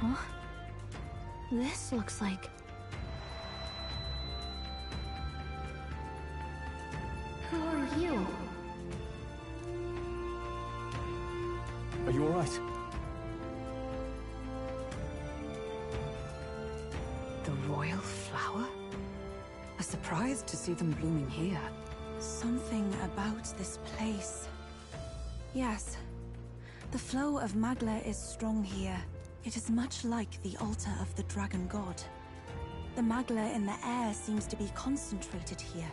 Huh? This looks like... Who are you? Are you alright? The royal flower? A surprise to see them blooming here. Something about this place. Yes. The flow of Magla is strong here. It is much like the altar of the dragon god. The Magla in the air seems to be concentrated here.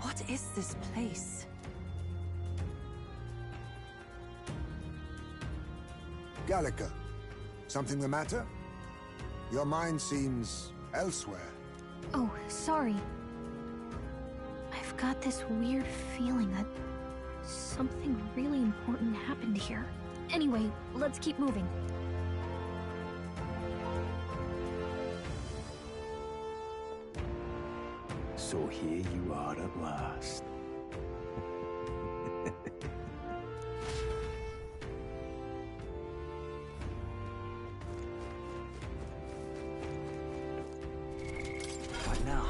What is this place? Gallica, something the matter? Your mind seems elsewhere. Oh, sorry. I've got this weird feeling that something really important happened here. Anyway, let's keep moving. So here you are at last. What now?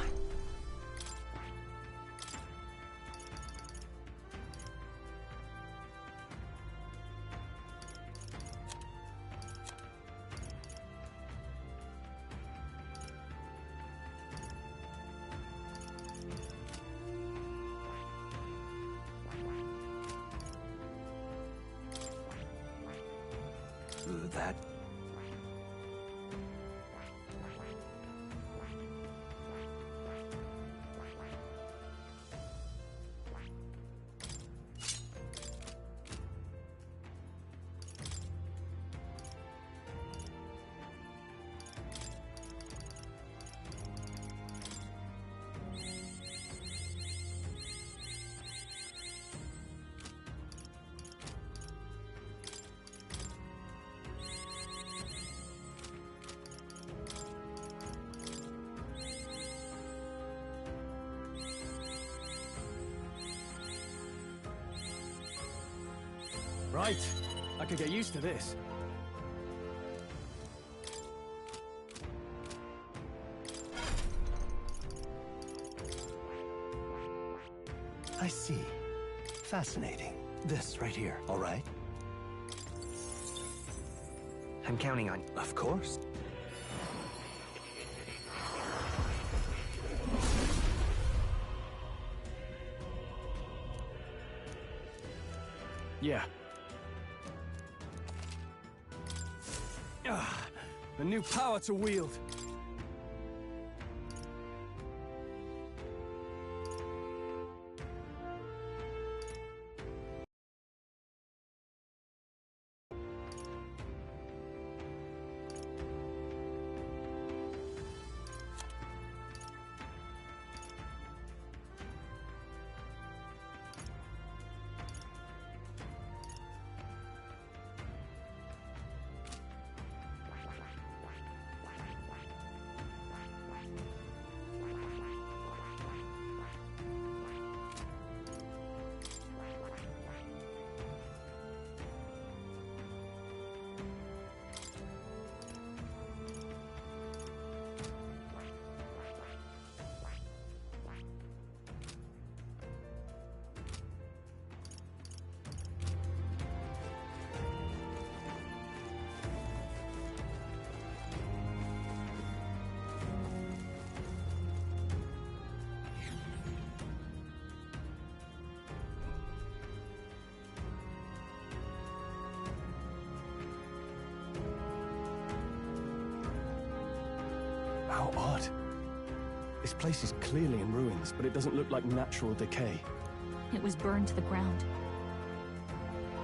That... Right, I could get used to this. I see. Fascinating. This right here, all right? I'm counting on... Of course. Yeah. A new power to wield. How odd. This place is clearly in ruins, but it doesn't look like natural decay. It was burned to the ground.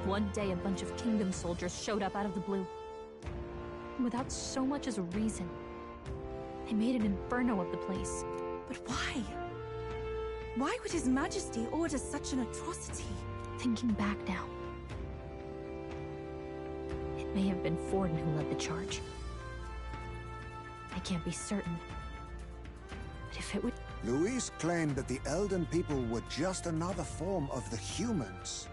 One day, a bunch of kingdom soldiers showed up out of the blue. Without so much as a reason. They made an inferno of the place. But why? Why would His Majesty order such an atrocity? Thinking back now, it may have been Forden who led the charge. I can't be certain. But if it would... Luis claimed that the Elden people were just another form of the humans.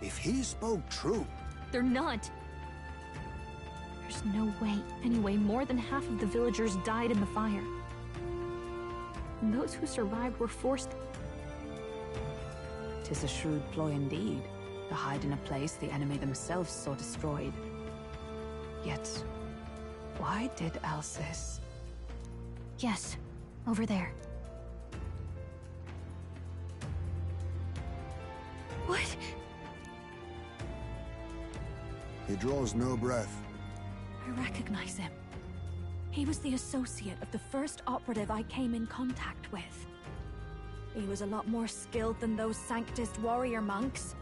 If he spoke true... They're not. They're There's no way. Anyway, more than half of the villagers died in the fire. And those who survived were forced... 'Tis a shrewd ploy indeed, to hide in a place the enemy themselves saw destroyed. Yet, why did Alcys? Yes, over there. What? He draws no breath. I recognize him. He was the associate of the first operative I came in contact with. He was a lot more skilled than those Sanctist warrior monks.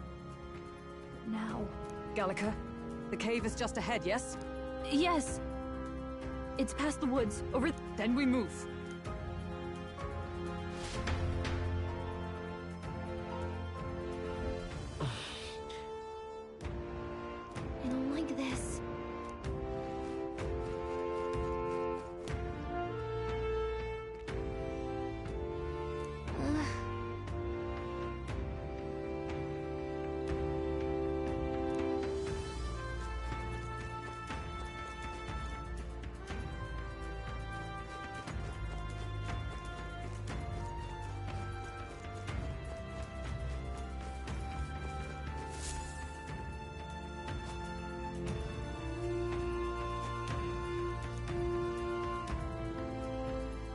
Now... Gallica, the cave is just ahead, yes? Yes. It's past the woods, over... Then we move. I don't like this.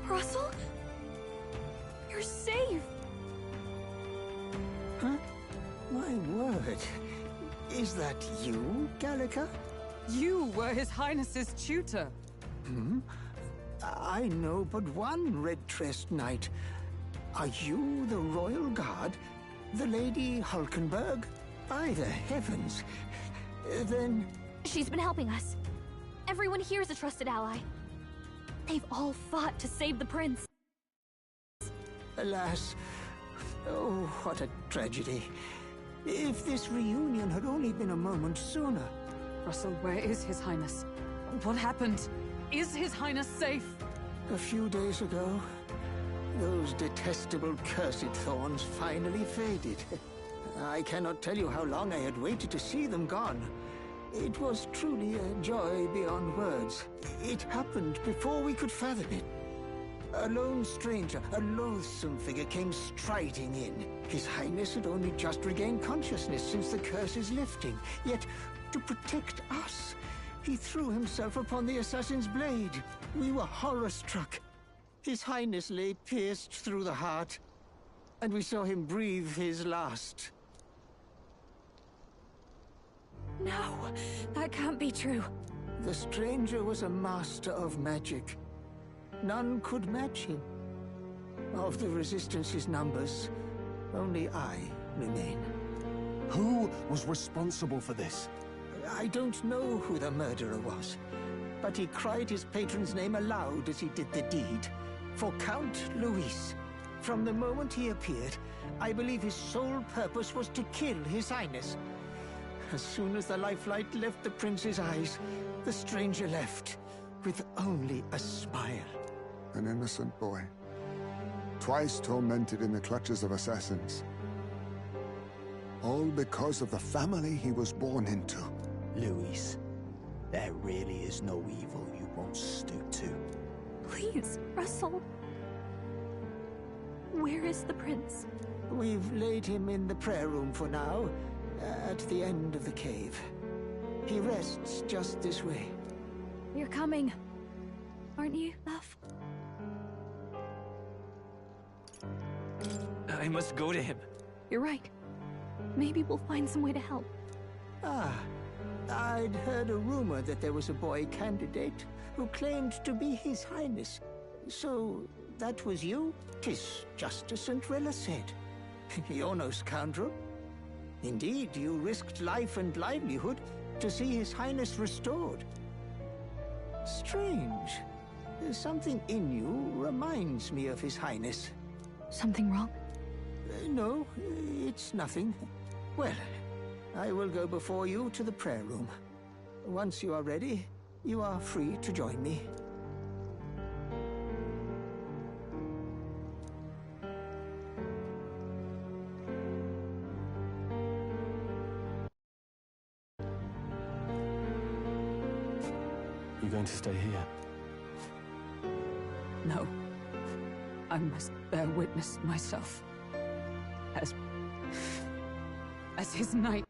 Russell? You're safe! Huh? My word. Is that you, Gallica? You were His Highness's tutor. I know but one red-tressed knight. Are you the royal guard? The Lady Hulkenberg? By the heavens. Then... She's been helping us. Everyone here is a trusted ally. They've all fought to save the prince. Alas. Oh, what a tragedy. If this reunion had only been a moment sooner. Russell, where is His Highness? What happened? Is His Highness safe? A few days ago, those detestable cursed thorns finally faded. I cannot tell you how long I had waited to see them gone. It was truly a joy beyond words. It happened before we could fathom it. A lone stranger, a loathsome figure came striding in. His Highness had only just regained consciousness since the curse's lifting. Yet, to protect us, he threw himself upon the assassin's blade. We were horror-struck. His Highness lay pierced through the heart, and we saw him breathe his last. No, that can't be true. The stranger was a master of magic. None could match him. Of the Resistance's numbers, only I remain. Who was responsible for this? I don't know who the murderer was, but he cried his patron's name aloud as he did the deed. For Count Luis. From the moment he appeared, I believe his sole purpose was to kill His Highness. As soon as the lifelight left the prince's eyes, the stranger left, with only a smile. An innocent boy. Twice tormented in the clutches of assassins. All because of the family he was born into. Luis, there really is no evil you won't stoop to. Please, Russell. Where is the prince? We've laid him in the prayer room for now, at the end of the cave. He rests just this way. You're coming, aren't you, love? I must go to him. You're right. Maybe we'll find some way to help. Ah, I'd heard a rumor that there was a boy candidate who claimed to be His Highness. So, that was you? 'Tis just as St. Rilla said. You're no scoundrel. Indeed, you risked life and livelihood to see His Highness restored. Strange. Something in you reminds me of His Highness. Something wrong? No, it's nothing. Well, I will go before you to the prayer room. Once you are ready, you are free to join me. You going to stay here? No. I must bear witness myself. As his knight.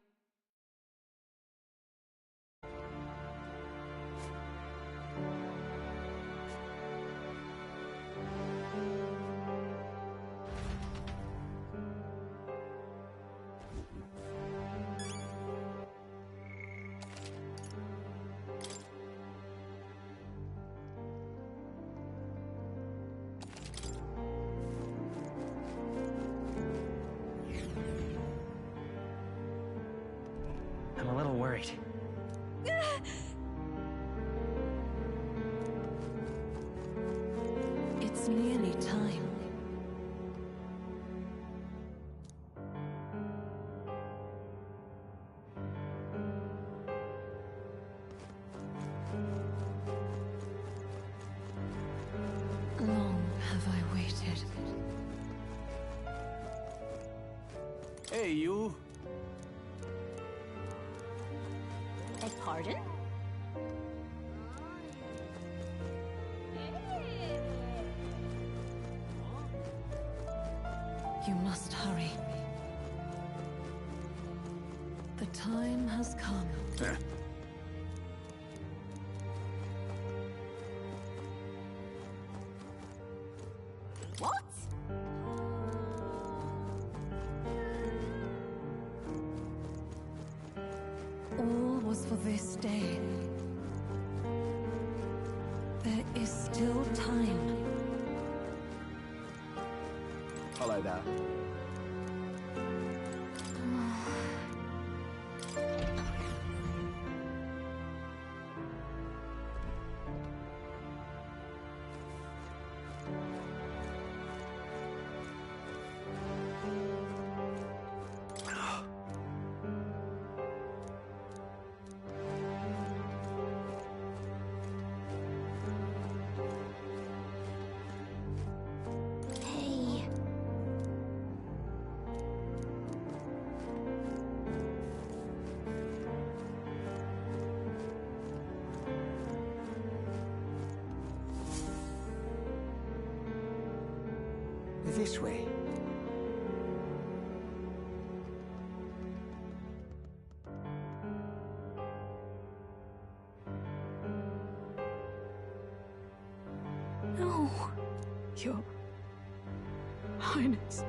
I'm a little worried. It's nearly time. Long have I waited. Hey, you. Beg pardon? You must hurry. The time has come. What? All was for this day. There is still time. Hello there. Hey. This way. No. Your Highness.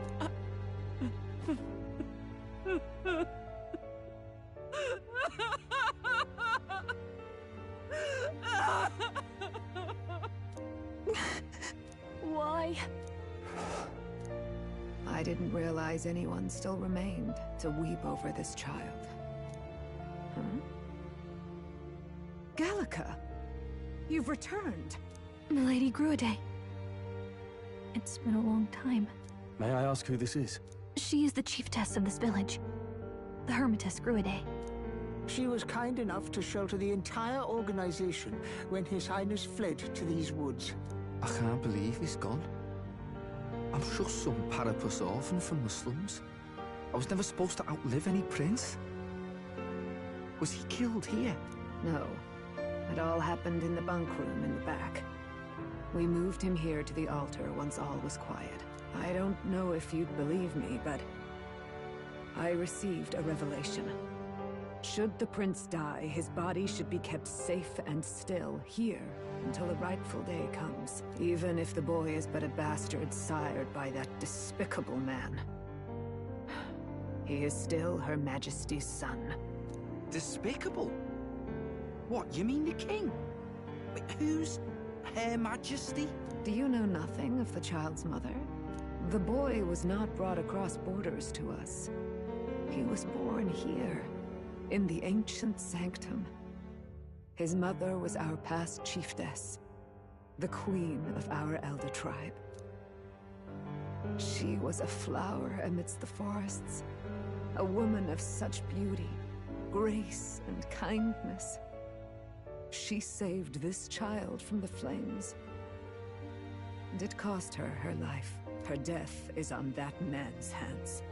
Why? I didn't realize anyone still remained to weep over this child. Huh? Gallica, you've returned. Milady Gruiday. It's been a long time. May I ask who this is? She is the chiefess of this village. The Hermitess Gruiday. She was kind enough to shelter the entire organization when His Highness fled to these woods. I can't believe he's gone. I'm just some parapus orphan from the slums. I was never supposed to outlive any prince. Was he killed here? No. It all happened in the bunk room in the back. We moved him here to the altar once all was quiet. I don't know if you'd believe me, but I received a revelation. Should the prince die, his body should be kept safe and still here until the rightful day comes, even if the boy is but a bastard sired by that despicable man. He is still Her Majesty's son. Despicable? What, you mean the king? Wait, who's Her Majesty? Do you know nothing of the child's mother? The boy was not brought across borders to us. He was born here, in the ancient sanctum. His mother was our past chiefess, the queen of our elder tribe. She was a flower amidst the forests, a woman of such beauty, grace, and kindness. She saved this child from the flames, and it cost her her life. Her death is on that man's hands.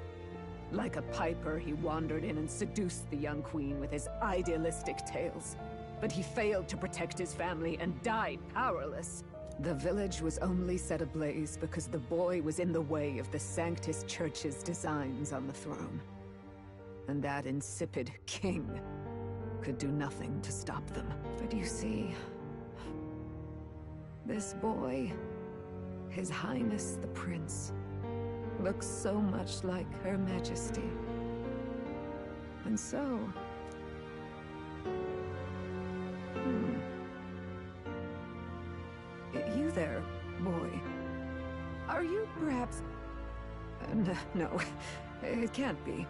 Like a piper, he wandered in and seduced the young queen with his idealistic tales. but he failed to protect his family and died powerless. The village was only set ablaze because the boy was in the way of the Sanctus Church's designs on the throne. And that insipid king could do nothing to stop them. But you see, this boy, His Highness the Prince, looks so much like Her Majesty. And so... You there, boy. Are you perhaps... no, it can't be.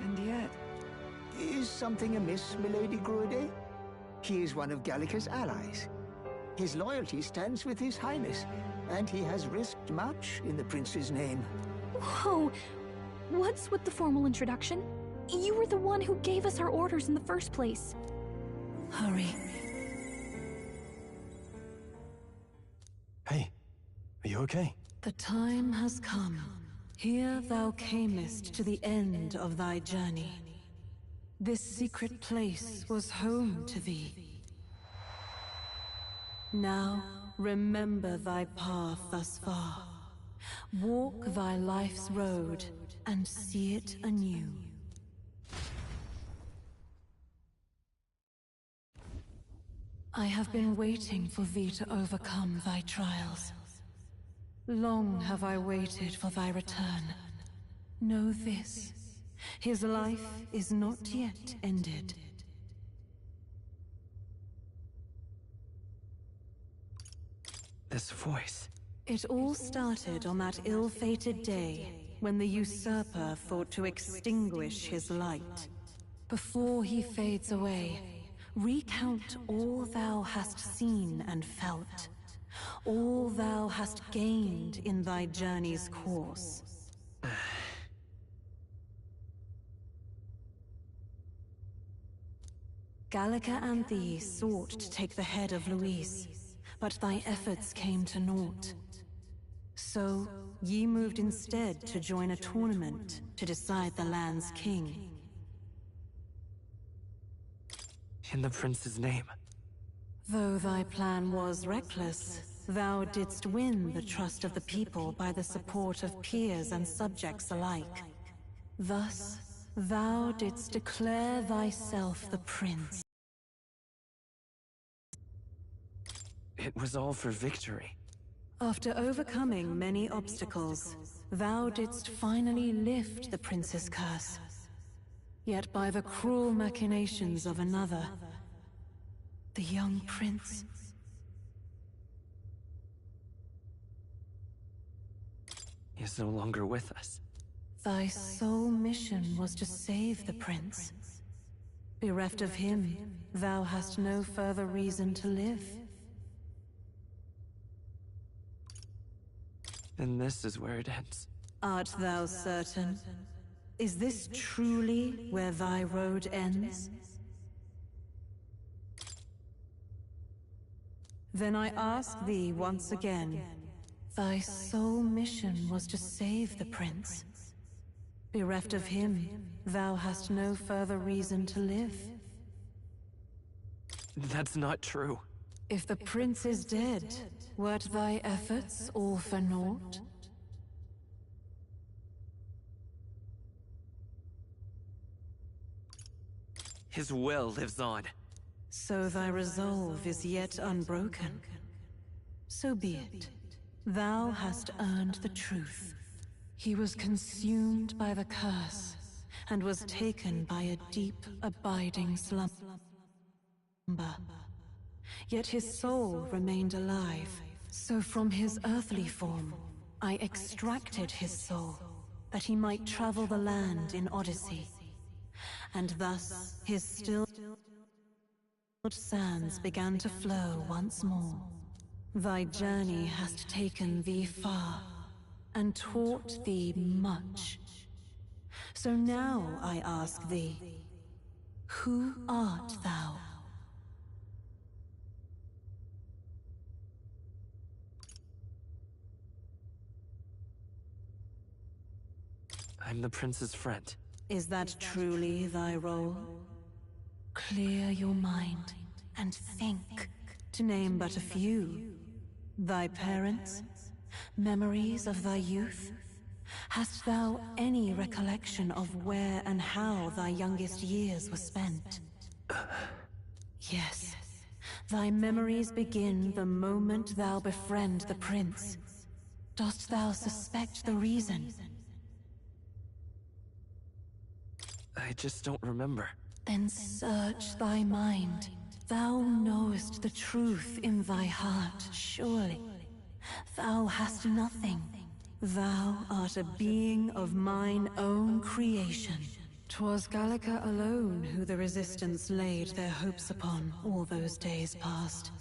And yet... Is something amiss, Milady Gruede? He is one of Gallica's allies. His loyalty stands with His Highness, and he has risked much in the Prince's name. Whoa! What's with the formal introduction? You were the one who gave us our orders in the first place. Hurry. Hey, are you okay? The time has come. Here thou camest to the end of thy journey. This secret place was home to thee. Now, remember thy path thus far. Walk thy life's road and see it anew. I have been waiting for thee to overcome thy trials. Long have I waited for thy return. Know this, his life is not yet ended. This voice. It all started on that ill-fated day when the usurper thought to extinguish his light. Before he fades away, recount all thou hast seen and felt, all thou hast gained in thy journey's course. Gallica and thee sought to take the head of Luis, but thy efforts came to naught. So, ye moved instead to join a tournament to decide the land's king. In the prince's name. Though thy plan was reckless, thou didst win the trust of the people by the support of peers and subjects alike. Thus, thou didst declare thyself the prince. It was all for victory. After overcoming many obstacles, thou didst finally lift the prince's curse. Yet by the cruel machinations of another, the young prince... He is no longer with us. Thy sole mission was to save the prince. Bereft of him, thou hast no further reason to live. And this is where it ends. Art thou certain? Is this truly where thy road ends? Then I ask thee once again, thy sole mission was to save the prince. Bereft of him, thou hast no further reason to live. That's not true. If the prince is dead, wert thy efforts all for naught? His will lives on. So thy resolve is yet unbroken. So be it. Thou hast earned the truth. He was consumed by the curse, and was taken by a deep, abiding slumber. Yet his soul remained alive. So from his earthly form, I extracted his soul, that he might travel the land in Odyssey. And thus, his still sands began to flow once more. Thy journey hast taken thee far, and taught thee much. So now I ask thee, who art thou? I'm the prince's friend. Is that truly thy role? Clear your mind and think, to name but a few. Thy parents, memories of thy youth. Hast thou any recollection of where and how thy youngest years were spent? Yes, thy memories begin the moment thou befriend the prince. Dost thou suspect the reason? I just don't remember. Then search thy mind. Thou knowest the truth in thy heart, surely. Thou hast nothing. Thou art a being of mine own creation. 'Twas Gallica alone who the Resistance laid their hopes upon all those days past.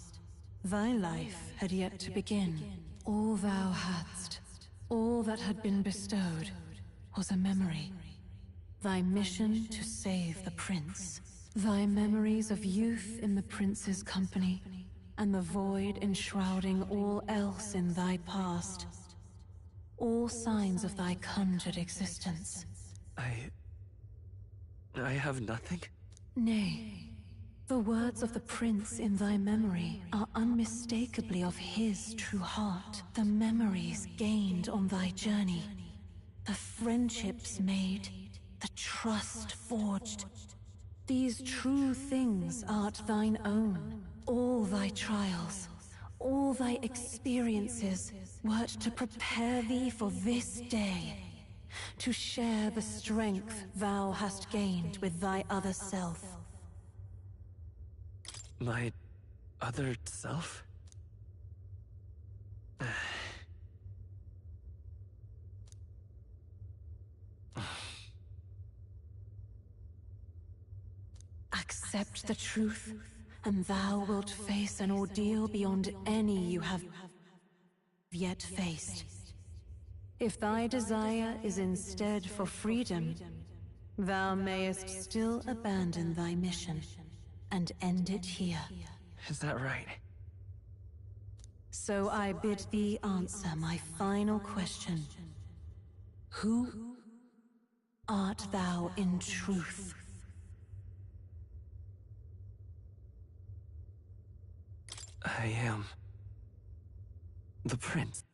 Thy life had yet to begin. All thou hadst, all that had been bestowed, was a memory. Thy mission to save the prince. Thy memories of youth in the prince's company, and the void enshrouding all else in thy past. All signs of thy conjured existence. I have nothing? Nay, the words of the prince in thy memory are unmistakably of his true heart. The memories gained on thy journey, the friendships made, the trust forged. These true things art thine own. All thy trials, all thy experiences, wert to prepare thee for this day. To share the strength thou hast gained with thy other self. My other self? Accept the truth, and thou wilt face an ordeal beyond any you have yet faced. If thy desire is instead for freedom, thou mayest still abandon thy mission and end it here. Is that right? So I bid thee answer my final question. Who art thou in truth? I am the prince.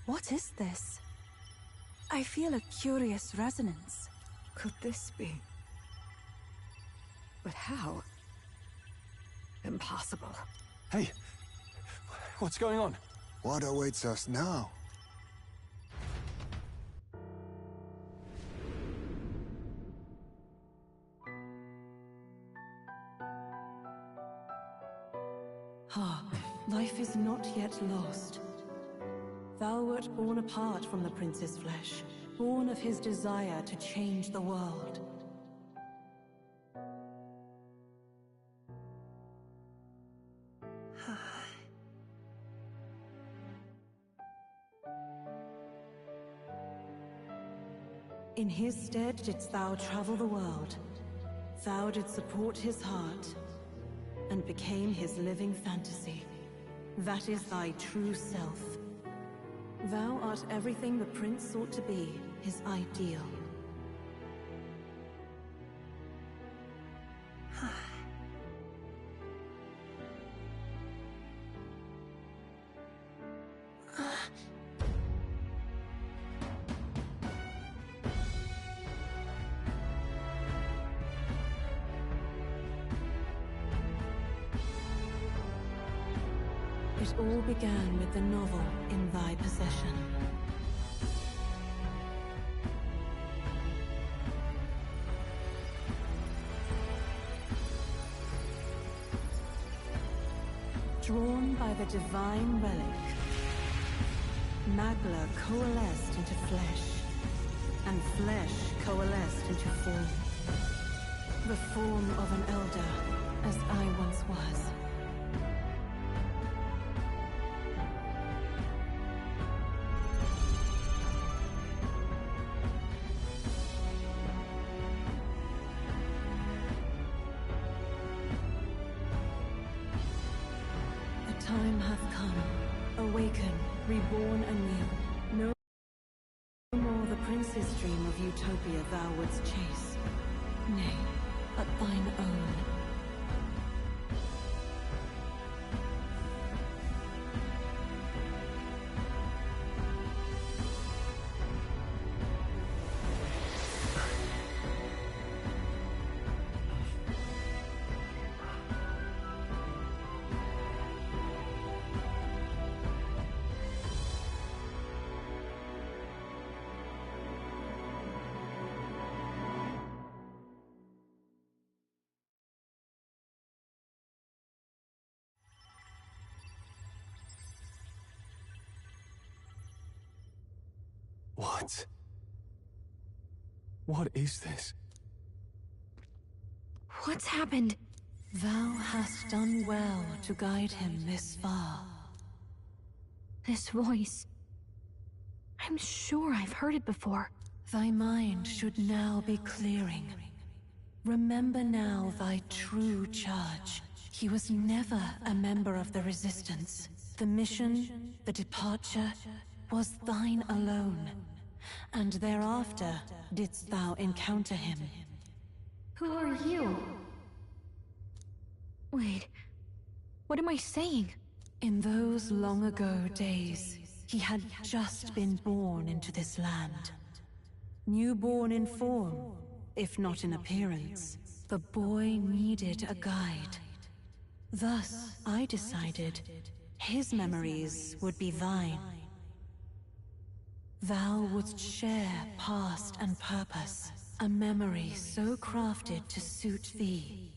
What is this? I feel a curious resonance. Could this be? But how? Impossible. Hey, what's going on? What awaits us now? Hark, life is not yet lost. Thou wert born apart from the prince's flesh, born of his desire to change the world. In his stead didst thou travel the world. Thou didst support his heart, and became his living fantasy. That is thy true self. Thou art everything the prince sought to be, his ideal. It all began with the novel in thy possession. Drawn by the divine relic, Magla coalesced into flesh, and flesh coalesced into form. The form of an elder, as I once was. The time hath come. Awaken. reborn anew. No more the prince's dream of utopia thou wouldst chase. Nay, but thine own. What? What is this? What's happened? Thou hast done well to guide him this far. This voice. I'm sure I've heard it before. Thy mind should now be clearing. Remember now thy true charge. He was never a member of the Resistance. The mission, the departure, was thine alone. And thereafter didst thou encounter him. Who are you? Wait, what am I saying? In those long ago days, he had just been born into this land. Newborn in form, if not in appearance, the boy needed a guide. Thus, I decided his memories would be thine. Thou wouldst share past and purpose, a memory so crafted to suit thee.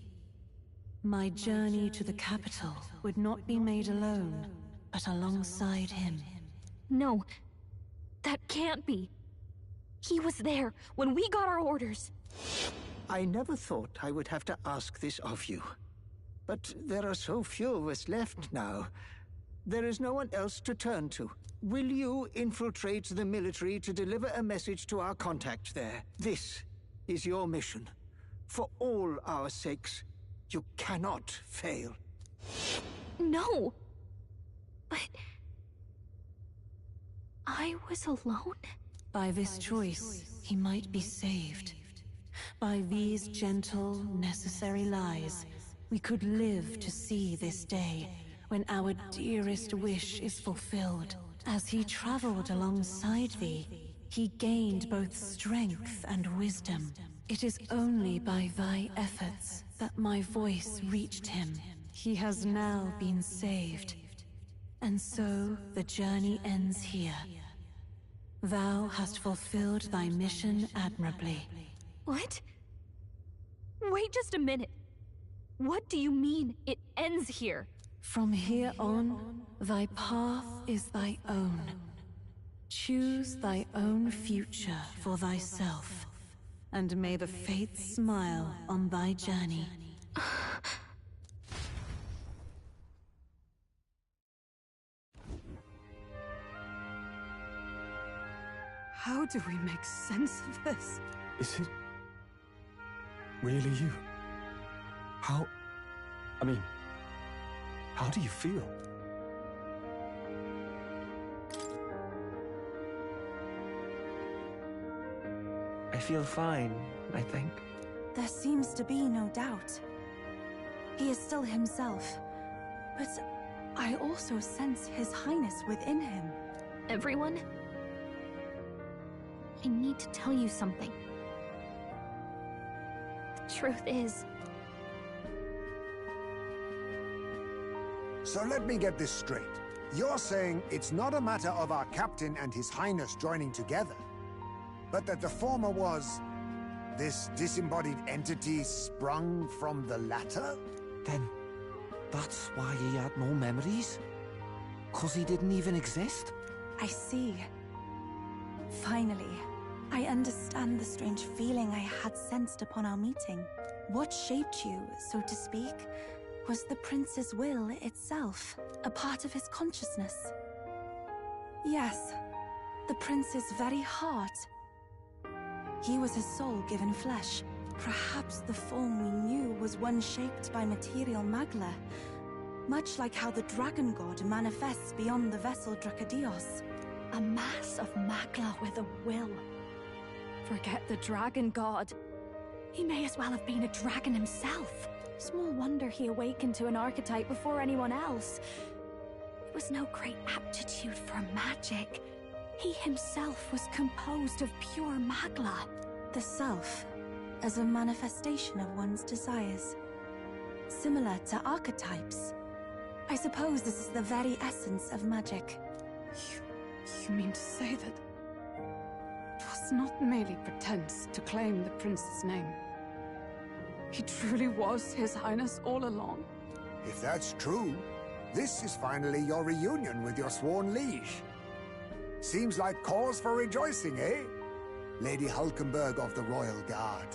My journey to the capital would not be made alone, but alongside him. No, that can't be. He was there when we got our orders. I never thought I would have to ask this of you. But there are so few of us left now. There is no one else to turn to. Will you infiltrate the military to deliver a message to our contact there? This is your mission. For all our sakes, you cannot fail. No! But... I was alone? By this choice, he might be saved. By these gentle, necessary lies, we could live to see this day, when our dearest wish is fulfilled. As he traveled alongside thee, he gained both strength and wisdom. It is only by thy efforts that my voice reached him. He has now been saved. And so the journey ends here. Thou hast fulfilled thy mission admirably. What? Wait just a minute. What do you mean, it ends here? From here on, thy path is thy own. Choose thy own future for thyself, and may the fates smile on thy journey. How do we make sense of this? Is it really you? How do you feel? I feel fine, I think. There seems to be no doubt. He is still himself, but I also sense His Highness within him. Everyone? I need to tell you something. The truth is... So let me get this straight. You're saying it's not a matter of our captain and His Highness joining together, but that the former was... this disembodied entity sprung from the latter? Then, that's why he had no memories? 'Cause he didn't even exist? I see. Finally, I understand the strange feeling I had sensed upon our meeting. What shaped you, so to speak, was the prince's will itself, a part of his consciousness. Yes, the prince's very heart. He was his soul given flesh. Perhaps the form we knew was one shaped by material magla, Much like how the dragon god manifests beyond the vessel Drakadios. A mass of Magla with a will. Forget the dragon god. He may as well have been a dragon himself. Small wonder he awakened to an archetype before anyone else. It was no great aptitude for magic. He himself was composed of pure Magla. The self, as a manifestation of one's desires. Similar to archetypes. I suppose this is the very essence of magic. You mean to say that it was not merely pretense to claim the prince's name? He truly was His Highness all along? If that's true, this is finally your reunion with your sworn liege. Seems like cause for rejoicing, eh? Lady Hulkenberg of the Royal Guard.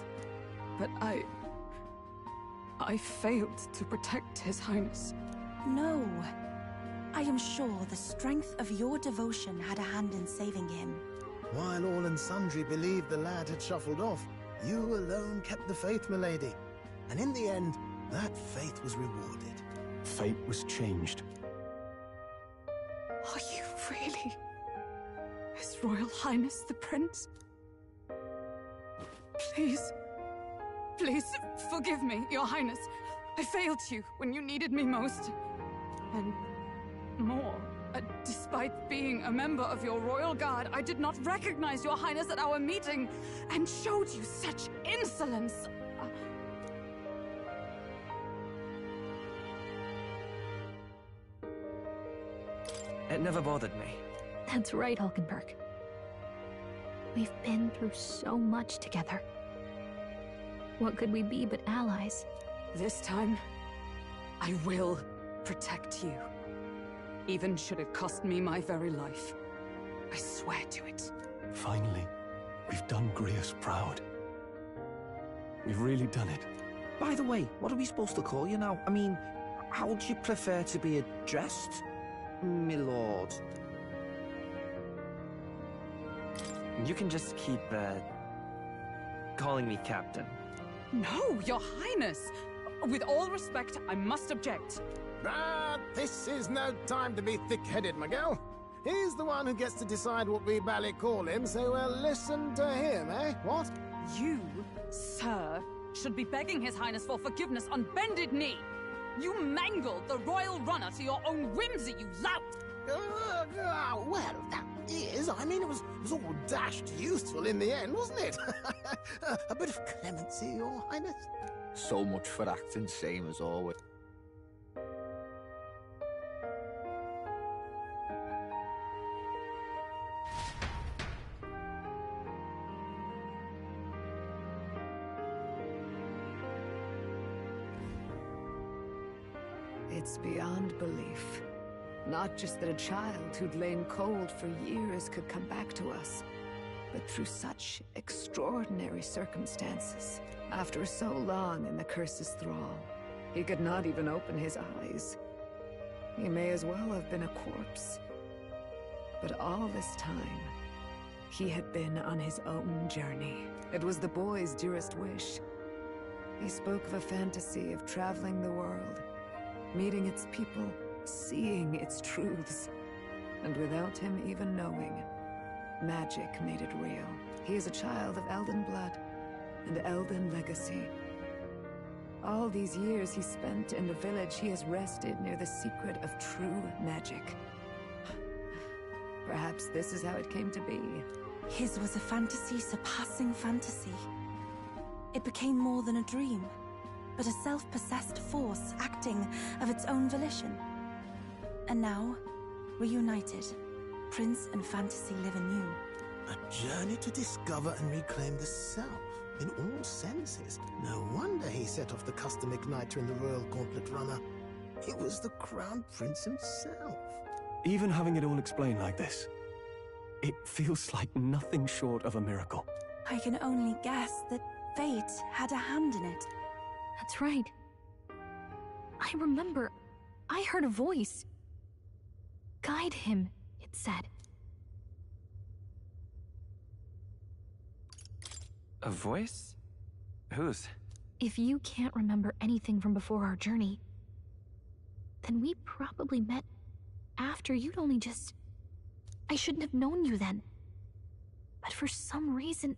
But I failed to protect His Highness. No. I am sure the strength of your devotion had a hand in saving him. While all and sundry believed the lad had shuffled off, you alone kept the faith, milady. And in the end, that faith was rewarded. Fate was changed. Are you really His Royal Highness the Prince? Please, please forgive me, Your Highness. I failed you when you needed me most. And more, despite being a member of your Royal Guard, I did not recognize Your Highness at our meeting and showed you such insolence. It never bothered me. That's right, Hulkenberg. We've been through so much together. What could we be but allies? This time, I will protect you. Even should it cost me my very life. I swear to it. Finally, we've done Grius proud. We've really done it. By the way, what are we supposed to call you now? I mean, how would you prefer to be addressed, my lord? You can just keep, calling me Captain. No, Your Highness! With all respect, I must object. This is no time to be thick-headed, Miguel. He's the one who gets to decide what we bally call him, so we'll listen to him, eh? What? You, sir, should be begging His Highness for forgiveness on bended knee. You mangled the royal runner to your own whimsy, you lout! Well, that is, I mean, it was all dashed useful in the end, wasn't it? A bit of clemency, Your Highness. So much for acting same as always. It's beyond belief. Not just that a child who'd lain cold for years could come back to us, but through such extraordinary circumstances. After so long in the curse's thrall, he could not even open his eyes. He may as well have been a corpse. But all this time, he had been on his own journey. It was the boy's dearest wish. He spoke of a fantasy of traveling the world, meeting its people, seeing its truths. And without him even knowing, magic made it real. He is a child of Elden blood and Elden legacy. All these years he spent in the village, he has rested near the secret of true magic. Perhaps this is how it came to be. His was a fantasy surpassing fantasy. It became more than a dream, but a self-possessed force acting of its own volition. And now, reunited, Prince and fantasy live anew. A journey to discover and reclaim the self, in all senses. No wonder he set off the custom igniter in the Royal Gauntlet Runner. It was the Crown Prince himself. Even having it all explained like this, it feels like nothing short of a miracle. I can only guess that fate had a hand in it. That's right. I remember, I heard a voice. Guide him, it said. A voice? Whose? If you can't remember anything from before our journey, then we probably met after you'd only just... I shouldn't have known you then. But for some reason,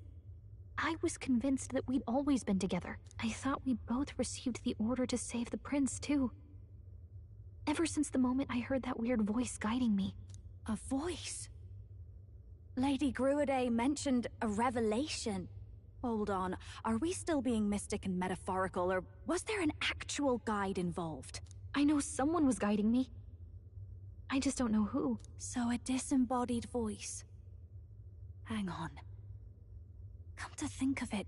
I was convinced that we'd always been together. I thought we both received the order to save the prince, too. Ever since the moment I heard that weird voice guiding me. A voice? Lady Gruaday mentioned a revelation. Hold on, are we still being mystic and metaphorical, or was there an actual guide involved? I know someone was guiding me. I just don't know who. So a disembodied voice. Hang on. Come to think of it,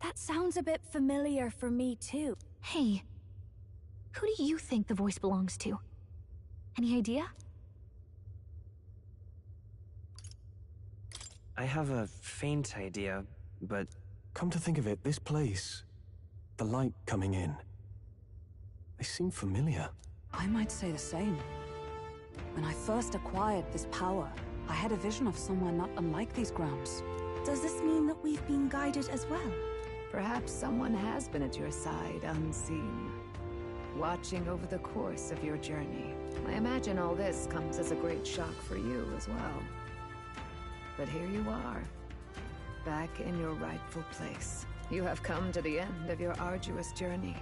that sounds a bit familiar for me too. Hey, who do you think the voice belongs to? Any idea? I have a faint idea, but... Come to think of it, this place, the light coming in, they seem familiar. I might say the same. When I first acquired this power, I had a vision of somewhere not unlike these grounds. Does this mean that we've been guided as well? Perhaps someone has been at your side unseen, watching over the course of your journey. I imagine all this comes as a great shock for you as well. But here you are, back in your rightful place. You have come to the end of your arduous journey,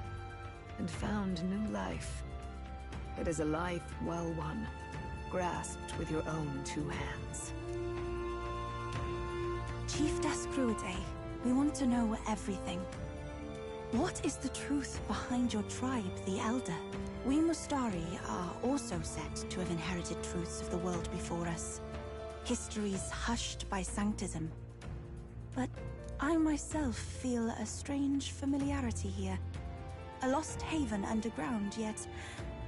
and found new life. It is a life well won, grasped with your own two hands. Chiefess Gruaday, we want to know everything. What is the truth behind your tribe, the Elder? We Mustari are also said to have inherited truths of the world before us. Histories hushed by sanctism. But I myself feel a strange familiarity here. A lost haven underground, yet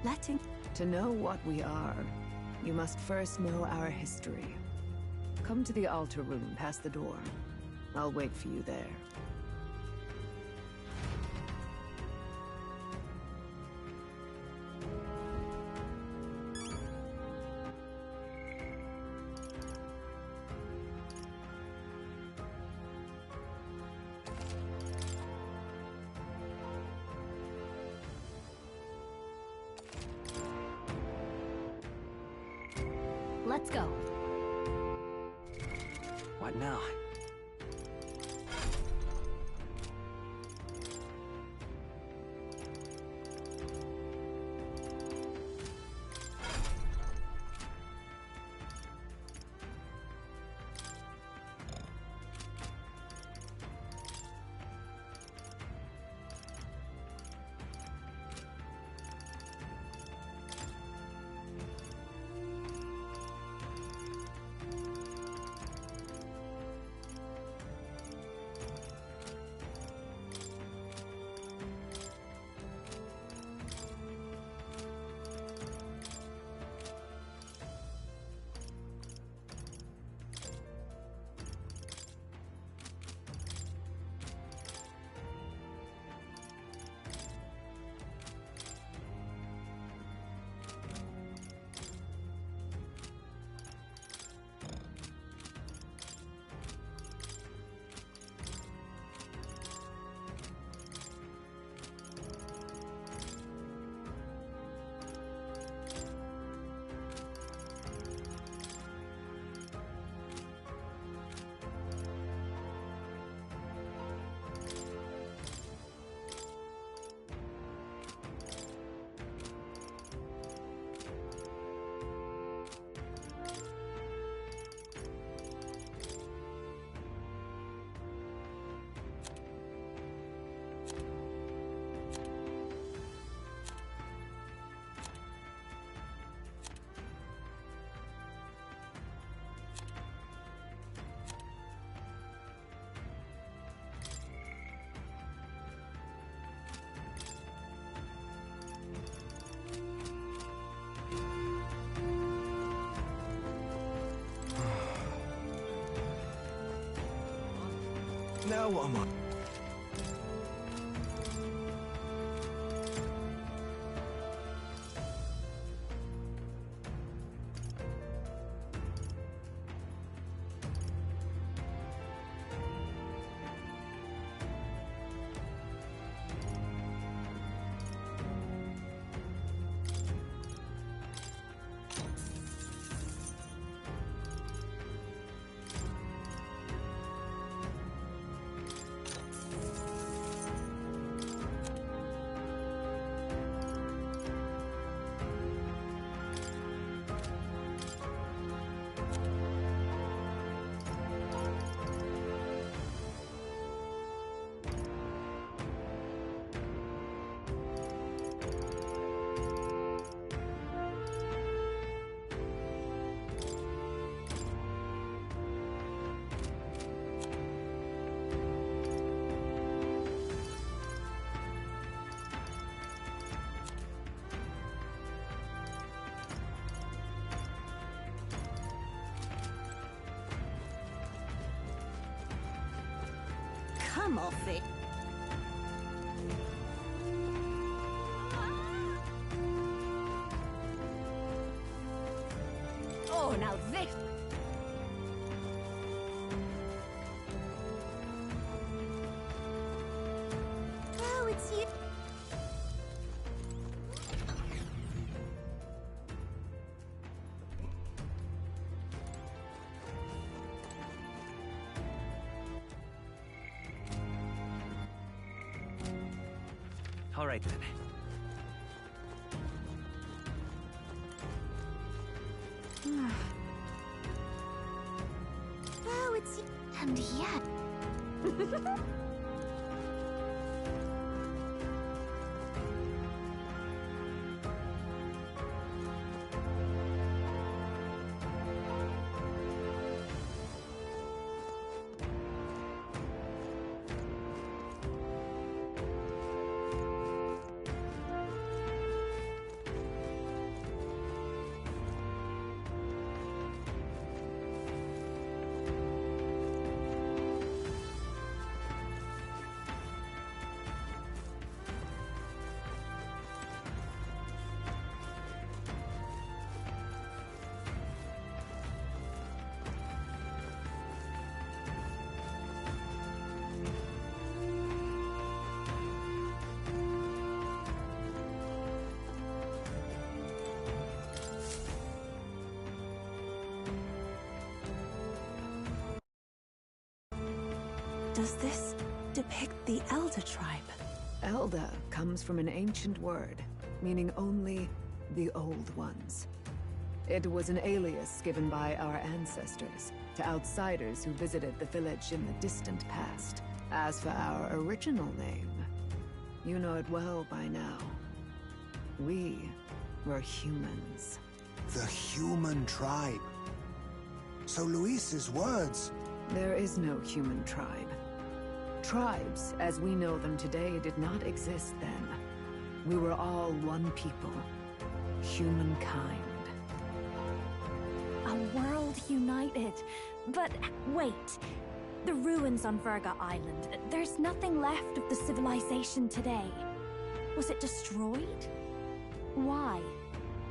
letting... To know what we are, you must first know our history. Come to the altar room past the door. I'll wait for you there. Let's go. What now? Now what am I? come off it. Oh, now this... Oh, it's you. All right, then. Oh, it's... And yet... Does this depict the Elder tribe? Elder comes from an ancient word, meaning only the Old Ones. It was an alias given by our ancestors to outsiders who visited the village in the distant past. As for our original name, you know it well by now. We were humans. The human tribe. So Luis's words... There is no human tribe. Tribes, as we know them today, did not exist then. We were all one people. Humankind. A world united. But wait. The ruins on Virga Island. There's nothing left of the civilization today. Was it destroyed? Why?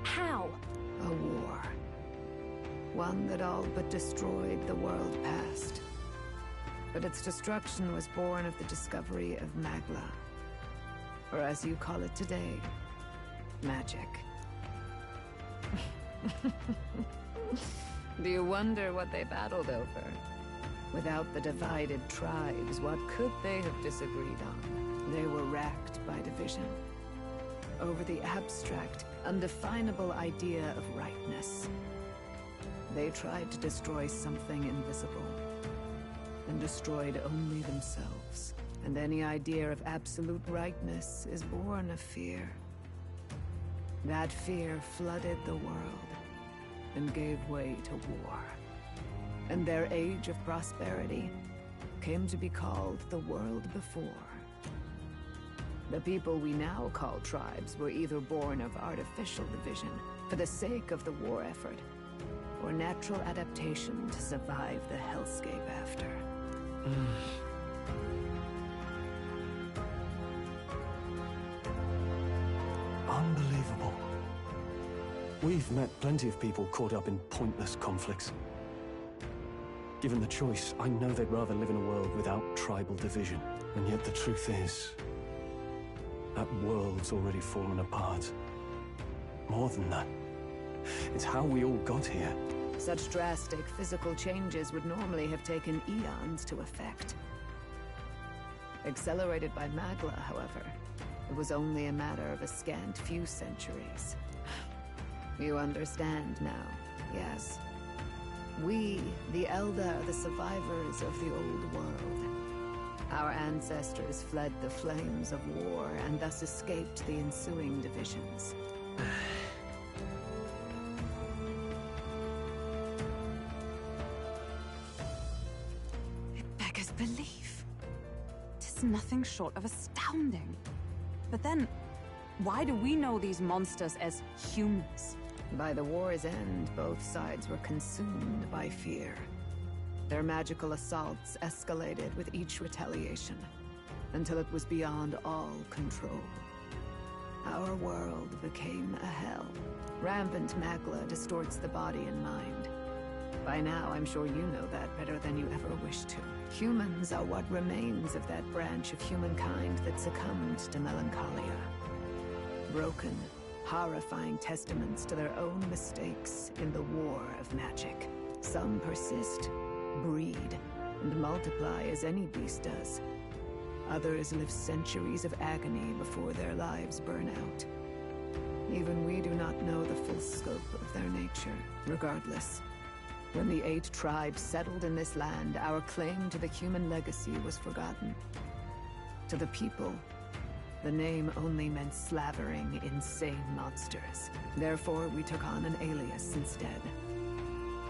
How? A war. One that all but destroyed the world past. But its destruction was born of the discovery of Magla. Or as you call it today, magic. Do you wonder what they battled over? Without the divided tribes, what could they have disagreed on? They were racked by division. Over the abstract, undefinable idea of rightness. They tried to destroy something invisible, and destroyed only themselves. And any idea of absolute rightness is born of fear. That fear flooded the world, and gave way to war. And their age of prosperity came to be called the world before. The people we now call tribes were either born of artificial division for the sake of the war effort, or natural adaptation to survive the hellscape after. Unbelievable. We've met plenty of people caught up in pointless conflicts. Given the choice, I know they'd rather live in a world without tribal division. And yet the truth is, that world's already fallen apart. More than that, it's how we all got here. Such drastic physical changes would normally have taken eons to effect. Accelerated by Magla, however, it was only a matter of a scant few centuries. You understand now, yes? We, the Elder, are the survivors of the old world. Our ancestors fled the flames of war and thus escaped the ensuing divisions. It beggars belief. 'Tis nothing short of astounding. But then, why do we know these monsters as humans? By the war's end, both sides were consumed by fear. Their magical assaults escalated with each retaliation, until it was beyond all control. Our world became a hell. Rampant magla distorts the body and mind. By now, I'm sure you know that better than you ever wished to. Humans are what remains of that branch of humankind that succumbed to melancholia. Broken, horrifying testaments to their own mistakes in the war of magic. Some persist, breed, and multiply as any beast does. Others live centuries of agony before their lives burn out. Even we do not know the full scope of their nature. Regardless, when the 8 tribes settled in this land, our claim to the human legacy was forgotten. To the people, the name only meant slavering, insane monsters. Therefore, we took on an alias instead.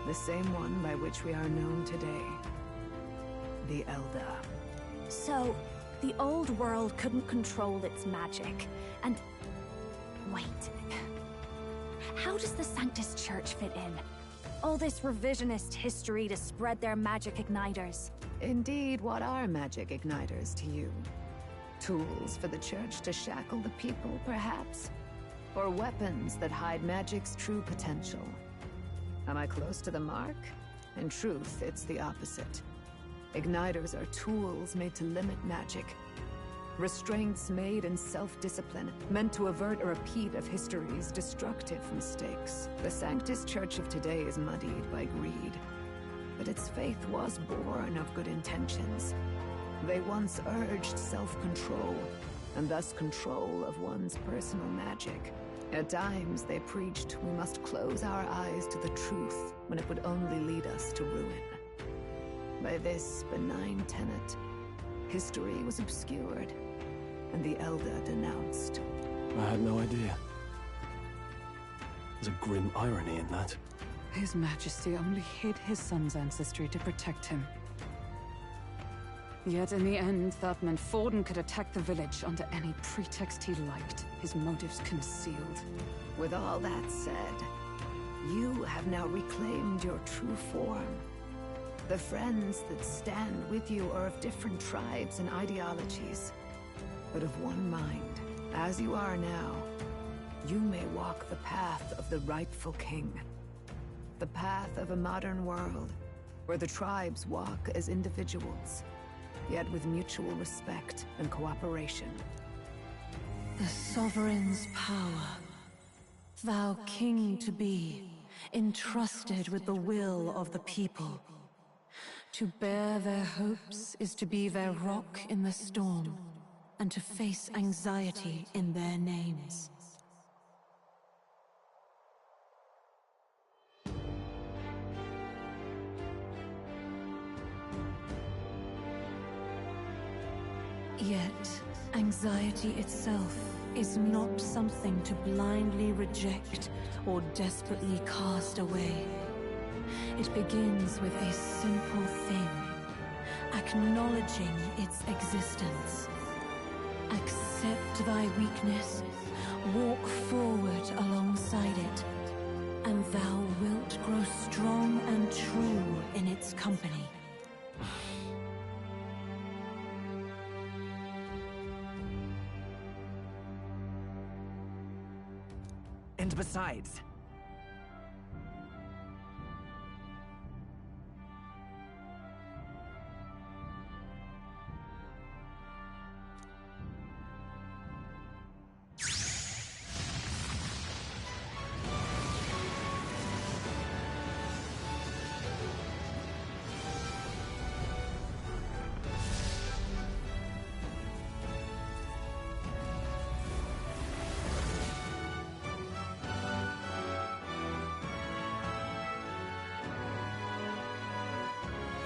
The same one by which we are known today. The Elder. So, the old world couldn't control its magic, and... Wait. How does the Sanctus Church fit in? All this revisionist history to spread their magic igniters. Indeed, what are magic igniters to you? Tools for the Church to shackle the people, perhaps? Or weapons that hide magic's true potential? Am I close to the mark? In truth, it's the opposite. Igniters are tools made to limit magic. Restraints made in self-discipline, meant to avert a repeat of history's destructive mistakes. The Sanctus Church of today is muddied by greed, but its faith was born of good intentions. They once urged self-control, and thus control of one's personal magic. At times, they preached we must close our eyes to the truth when it would only lead us to ruin. By this benign tenet, history was obscured, and the Elder denounced. I had no idea. There's a grim irony in that. His Majesty only hid his son's ancestry to protect him. Yet in the end, that meant Forden could attack the village under any pretext he liked, his motives concealed. With all that said, you have now reclaimed your true form. The friends that stand with you are of different tribes and ideologies, but of one mind. As you are now, you may walk the path of the rightful king. The path of a modern world, where the tribes walk as individuals, yet with mutual respect and cooperation. The sovereign's power, thou king to be, entrusted with the will of the people. To bear their hopes is to be their rock in the storm, and to face anxiety in their names. Yet, anxiety itself is not something to blindly reject or desperately cast away. It begins with a simple thing, acknowledging its existence. Accept thy weakness, walk forward alongside it, and thou wilt grow strong and true in its company. And besides...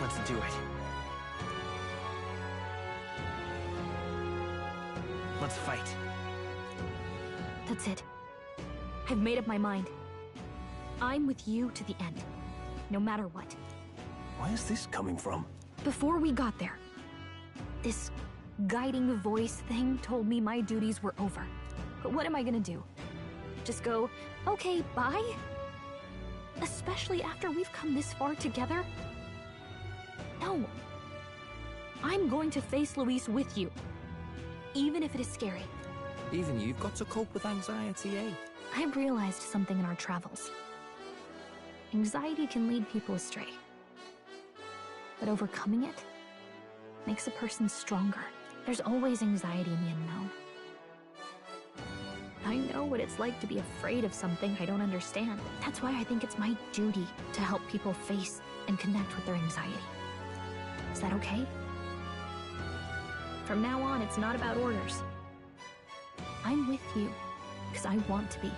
Let's do it. Let's fight. That's it. I've made up my mind. I'm with you to the end, no matter what. Why is this coming from? Before we got there, this guiding voice thing told me my duties were over. But what am I gonna do? Just go, okay, bye? Especially after we've come this far together? No. I'm going to face Luis with you. Even if it is scary. Even you've got to cope with anxiety, eh? I've realized something in our travels. Anxiety can lead people astray. But overcoming it makes a person stronger. There's always anxiety in the unknown. I know what it's like to be afraid of something I don't understand. That's why I think it's my duty to help people face and connect with their anxiety. Is that okay? From now on, it's not about orders. I'm with you, because I want to be.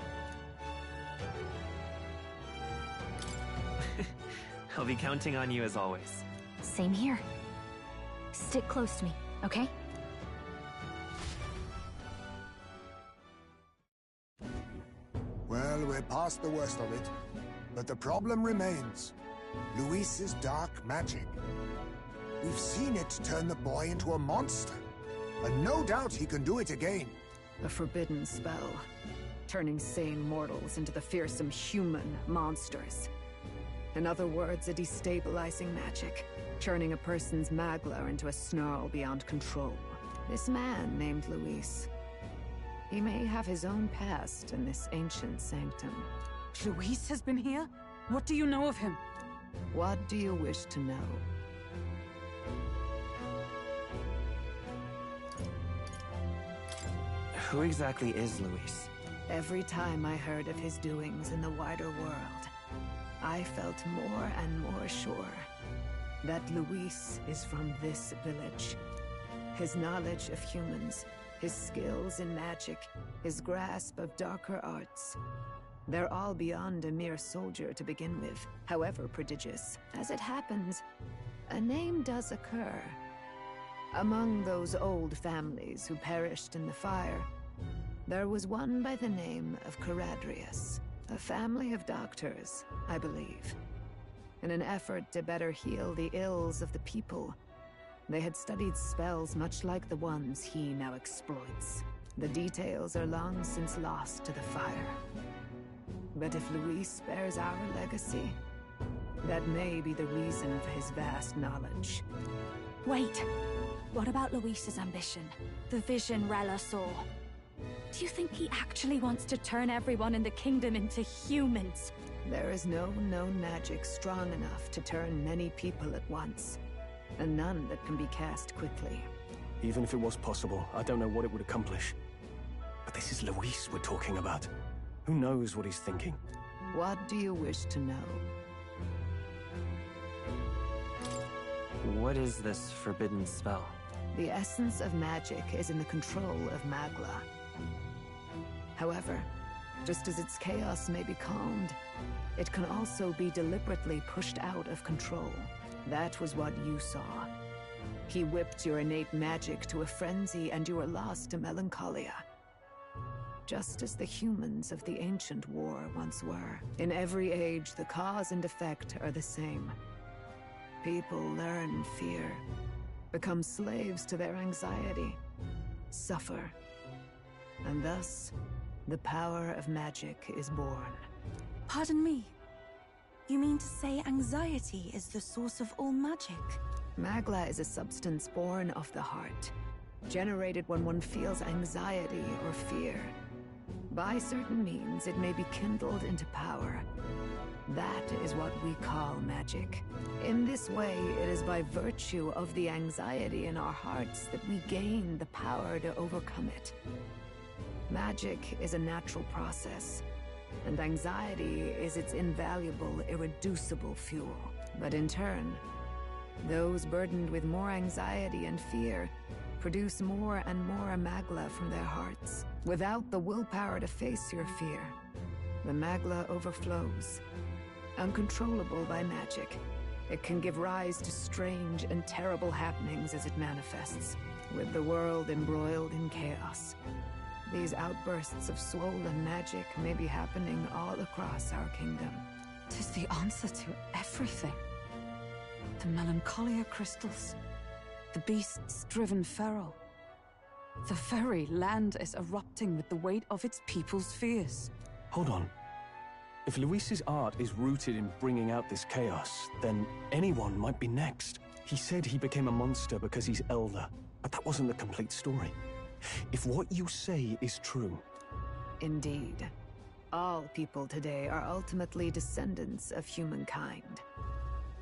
I'll be counting on you as always. Same here. Stick close to me, okay? Well, we're past the worst of it. But the problem remains. Luis's dark magic. We've seen it turn the boy into a monster. And no doubt he can do it again. A forbidden spell. Turning sane mortals into the fearsome human monsters. In other words, a destabilizing magic. Turning a person's magla into a snarl beyond control. This man named Luis. He may have his own past in this ancient sanctum. Luis has been here? What do you know of him? What do you wish to know? Who exactly is Luis? Every time I heard of his doings in the wider world, I felt more and more sure that Luis is from this village. His knowledge of humans, his skills in magic, his grasp of darker arts. They're all beyond a mere soldier to begin with, however prodigious. As it happens, a name does occur. Among those old families who perished in the fire, there was one by the name of Caradrius, a family of doctors, I believe. In an effort to better heal the ills of the people, they had studied spells much like the ones he now exploits. The details are long since lost to the fire. But if Luis bears our legacy, that may be the reason for his vast knowledge. Wait. What about Luis's ambition? The vision Rella saw? Do you think he actually wants to turn everyone in the kingdom into humans? There is no known magic strong enough to turn many people at once, and none that can be cast quickly. Even if it was possible, I don't know what it would accomplish. But this is Luis we're talking about. Who knows what he's thinking? What do you wish to know? What is this forbidden spell? The essence of magic is in the control of Magla. However, just as its chaos may be calmed, it can also be deliberately pushed out of control. That was what you saw. He whipped your innate magic to a frenzy and you were lost to melancholia. Just as the humans of the ancient war once were. In every age, the cause and effect are the same. People learn fear, become slaves to their anxiety, suffer, and thus, the power of magic is born. Pardon me. You mean to say anxiety is the source of all magic? Magla is a substance born of the heart, generated when one feels anxiety or fear. By certain means, it may be kindled into power. That is what we call magic. In this way, it is by virtue of the anxiety in our hearts that we gain the power to overcome it. Magic is a natural process, and anxiety is its invaluable, irreducible fuel. But in turn, those burdened with more anxiety and fear produce more and more Magla from their hearts. Without the willpower to face your fear, the Magla overflows. Uncontrollable by magic, it can give rise to strange and terrible happenings as it manifests, with the world embroiled in chaos. These outbursts of swollen magic may be happening all across our kingdom. 'Tis the answer to everything. The melancholia crystals, the beasts driven feral. The very land is erupting with the weight of its people's fears. Hold on. If Luis's art is rooted in bringing out this chaos, then anyone might be next. He said he became a monster because he's elder, but that wasn't the complete story. If what you say is true... Indeed. All people today are ultimately descendants of humankind.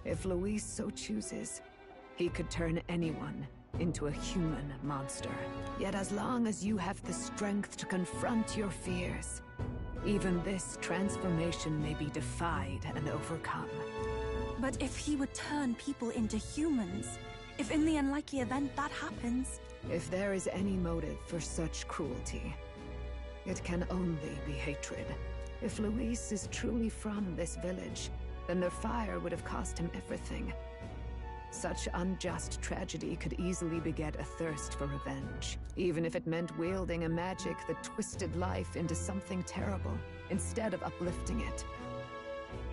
If Luis so chooses, he could turn anyone into a human monster. Yet as long as you have the strength to confront your fears, even this transformation may be defied and overcome. But if he would turn people into humans, if in the unlikely event that happens... If there is any motive for such cruelty, it can only be hatred. If Luis is truly from this village, then their fire would have cost him everything. Such unjust tragedy could easily beget a thirst for revenge, even if it meant wielding a magic that twisted life into something terrible, instead of uplifting it.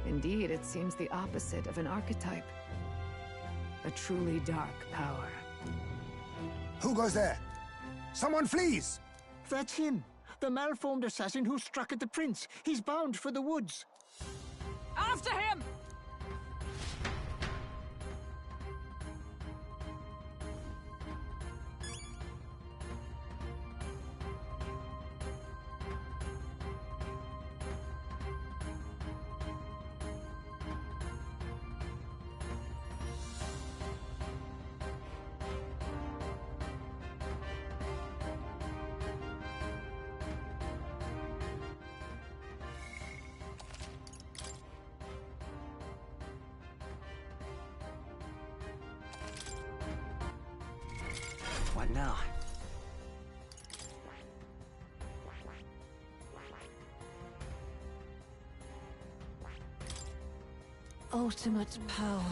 Indeed, it seems the opposite of an archetype. A truly dark power. Who goes there? Someone flees! That's him! The malformed assassin who struck at the prince. He's bound for the woods. After him! What now? Ultimate power.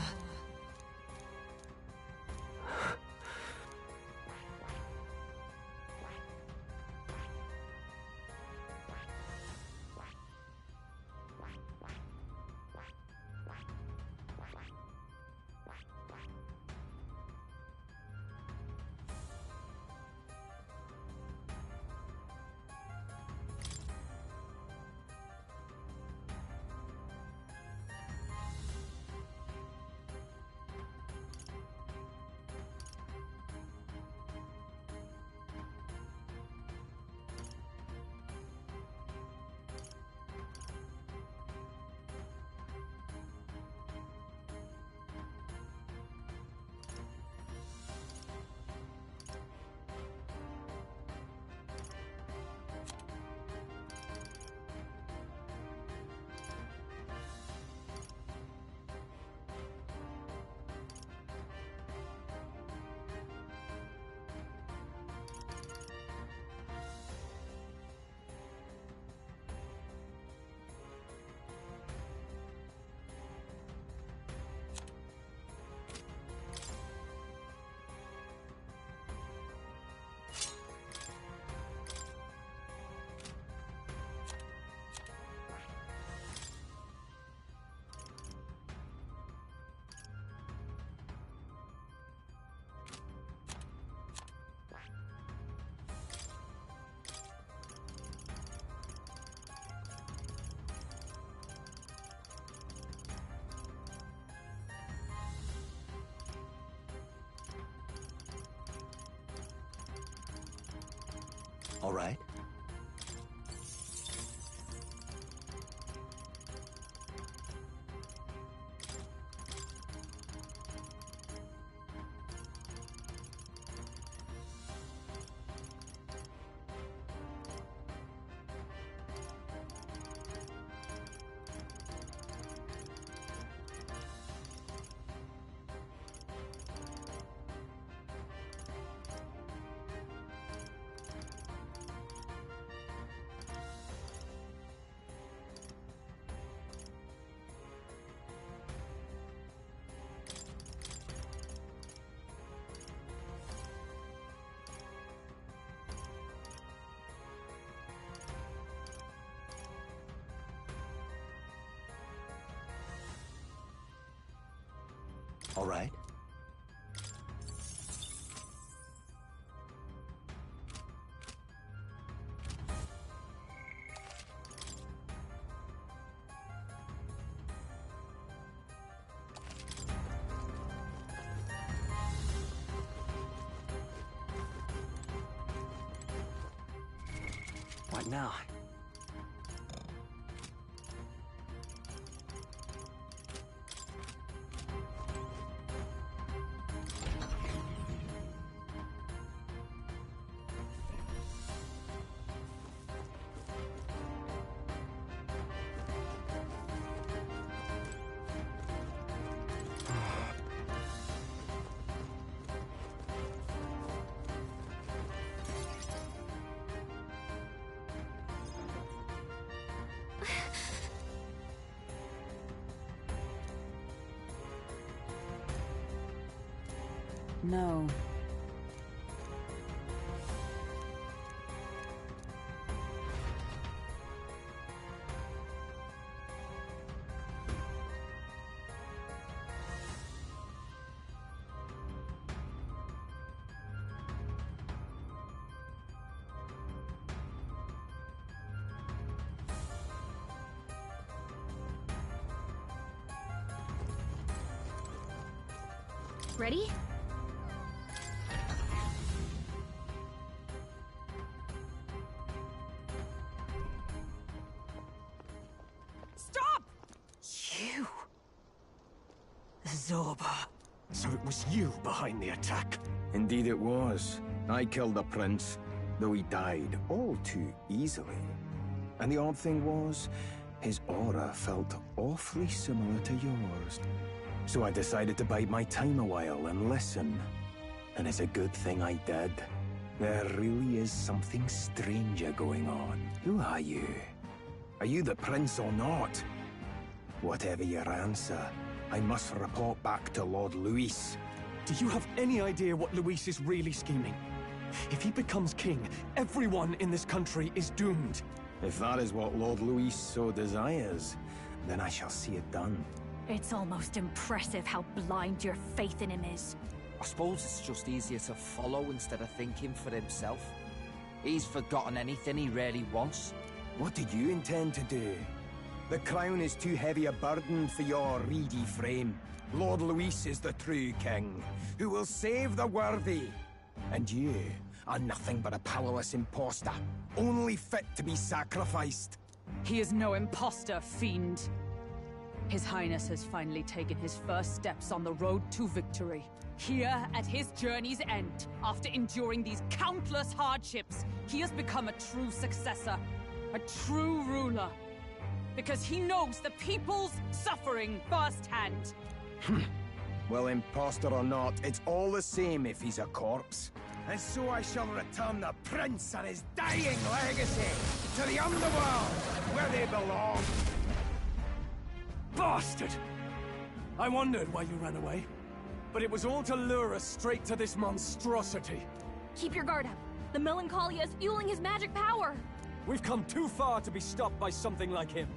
All right. All right. What now? No. Ready? Stop! You... Zorba. So it was you behind the attack? Indeed it was. I killed the prince, though he died all too easily. And the odd thing was, his aura felt awfully similar to yours. So I decided to bide my time a while and listen. And it's a good thing I did. There really is something stranger going on. Who are you? Are you the prince or not? Whatever your answer, I must report back to Lord Luis. Do you have any idea what Luis is really scheming? If he becomes king, everyone in this country is doomed. If that is what Lord Luis so desires, then I shall see it done. It's almost impressive how blind your faith in him is. I suppose it's just easier to follow instead of thinking for himself. He's forgotten anything he really wants. What do you intend to do? The crown is too heavy a burden for your reedy frame. Lord Luis is the true king, who will save the worthy. And you are nothing but a powerless imposter, only fit to be sacrificed. He is no imposter, fiend. His Highness has finally taken his first steps on the road to victory. Here, at his journey's end, after enduring these countless hardships, he has become a true successor, a true ruler. Because he knows the people's suffering firsthand. Well, imposter or not, it's all the same if he's a corpse. And so I shall return the prince and his dying legacy to the underworld, where they belong. Bastard! I wondered why you ran away. But it was all to lure us straight to this monstrosity. Keep your guard up. The Melancholia is fueling his magic power. We've come too far to be stopped by something like him.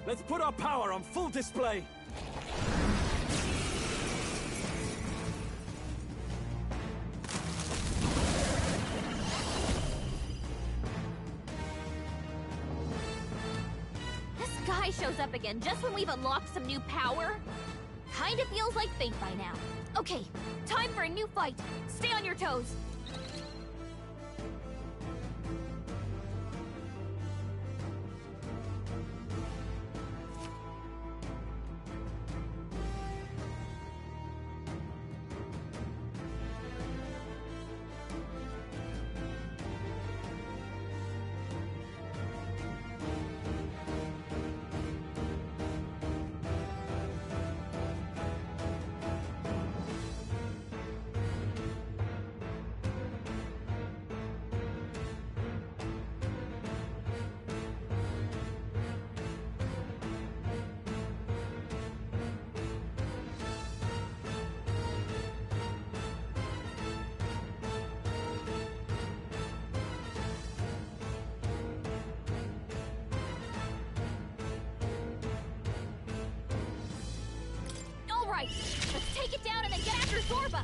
Let's put our power on full display. This guy shows up again just when we've unlocked some new power. Kinda feels like fate by now. Okay, time for a new fight. Stay on your toes. Alright, let's take it down and then get after Zorba!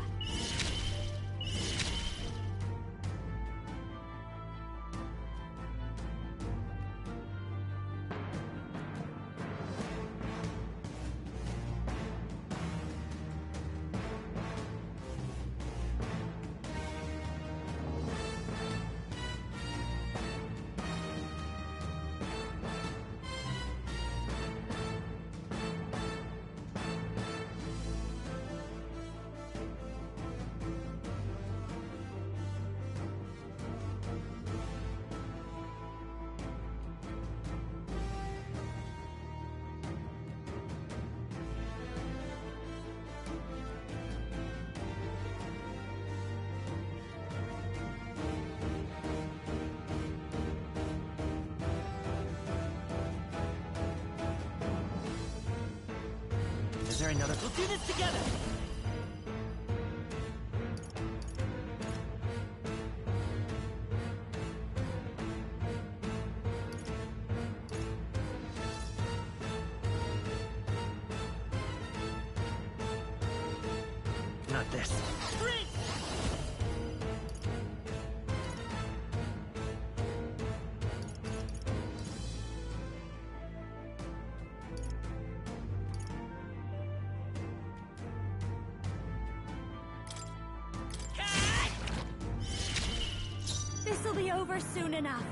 Is there another? We'll do this together! Not this. This'll be over soon enough.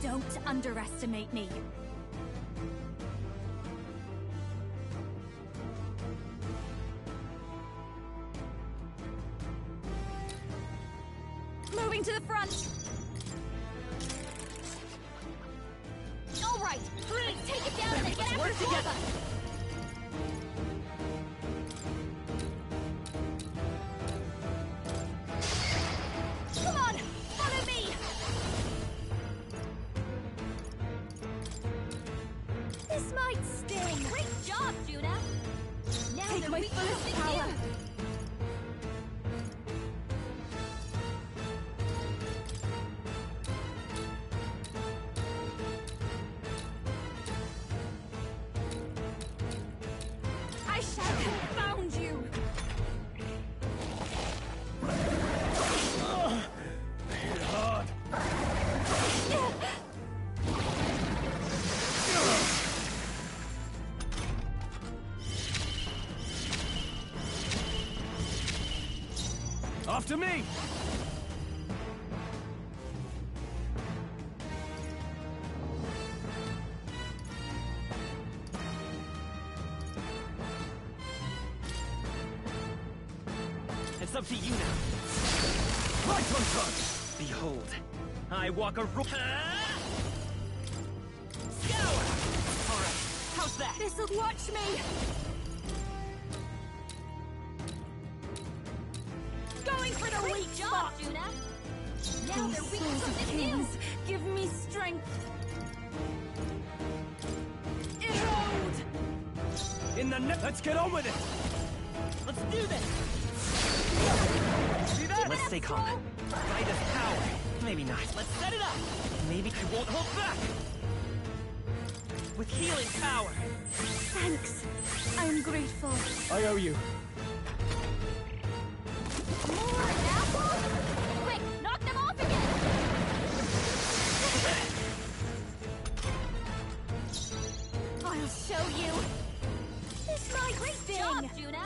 Don't underestimate me. Moving to the front. All right, let's take it down and get after work together. Come on, follow me. This might sting. Great job, Juna. Now Take my fullest power. I shall confound you. Hit hard. After me! It's up to you now. Right on time! Behold, I walk a Scour! Alright, how's that? This'll watch me. Going for the weak spot. Juna. Now they're weak to something new. Give me strength. Erode. In the net! Let's get on with it! Let's do this! See that? Let's stay calm. Fight is power. Maybe not. Let's set it up. Maybe I won't hold back. With healing power. Thanks. I'm grateful. I owe you. More apples? Quick, knock them off again. I'll show you. This might sting. Great job, Juna.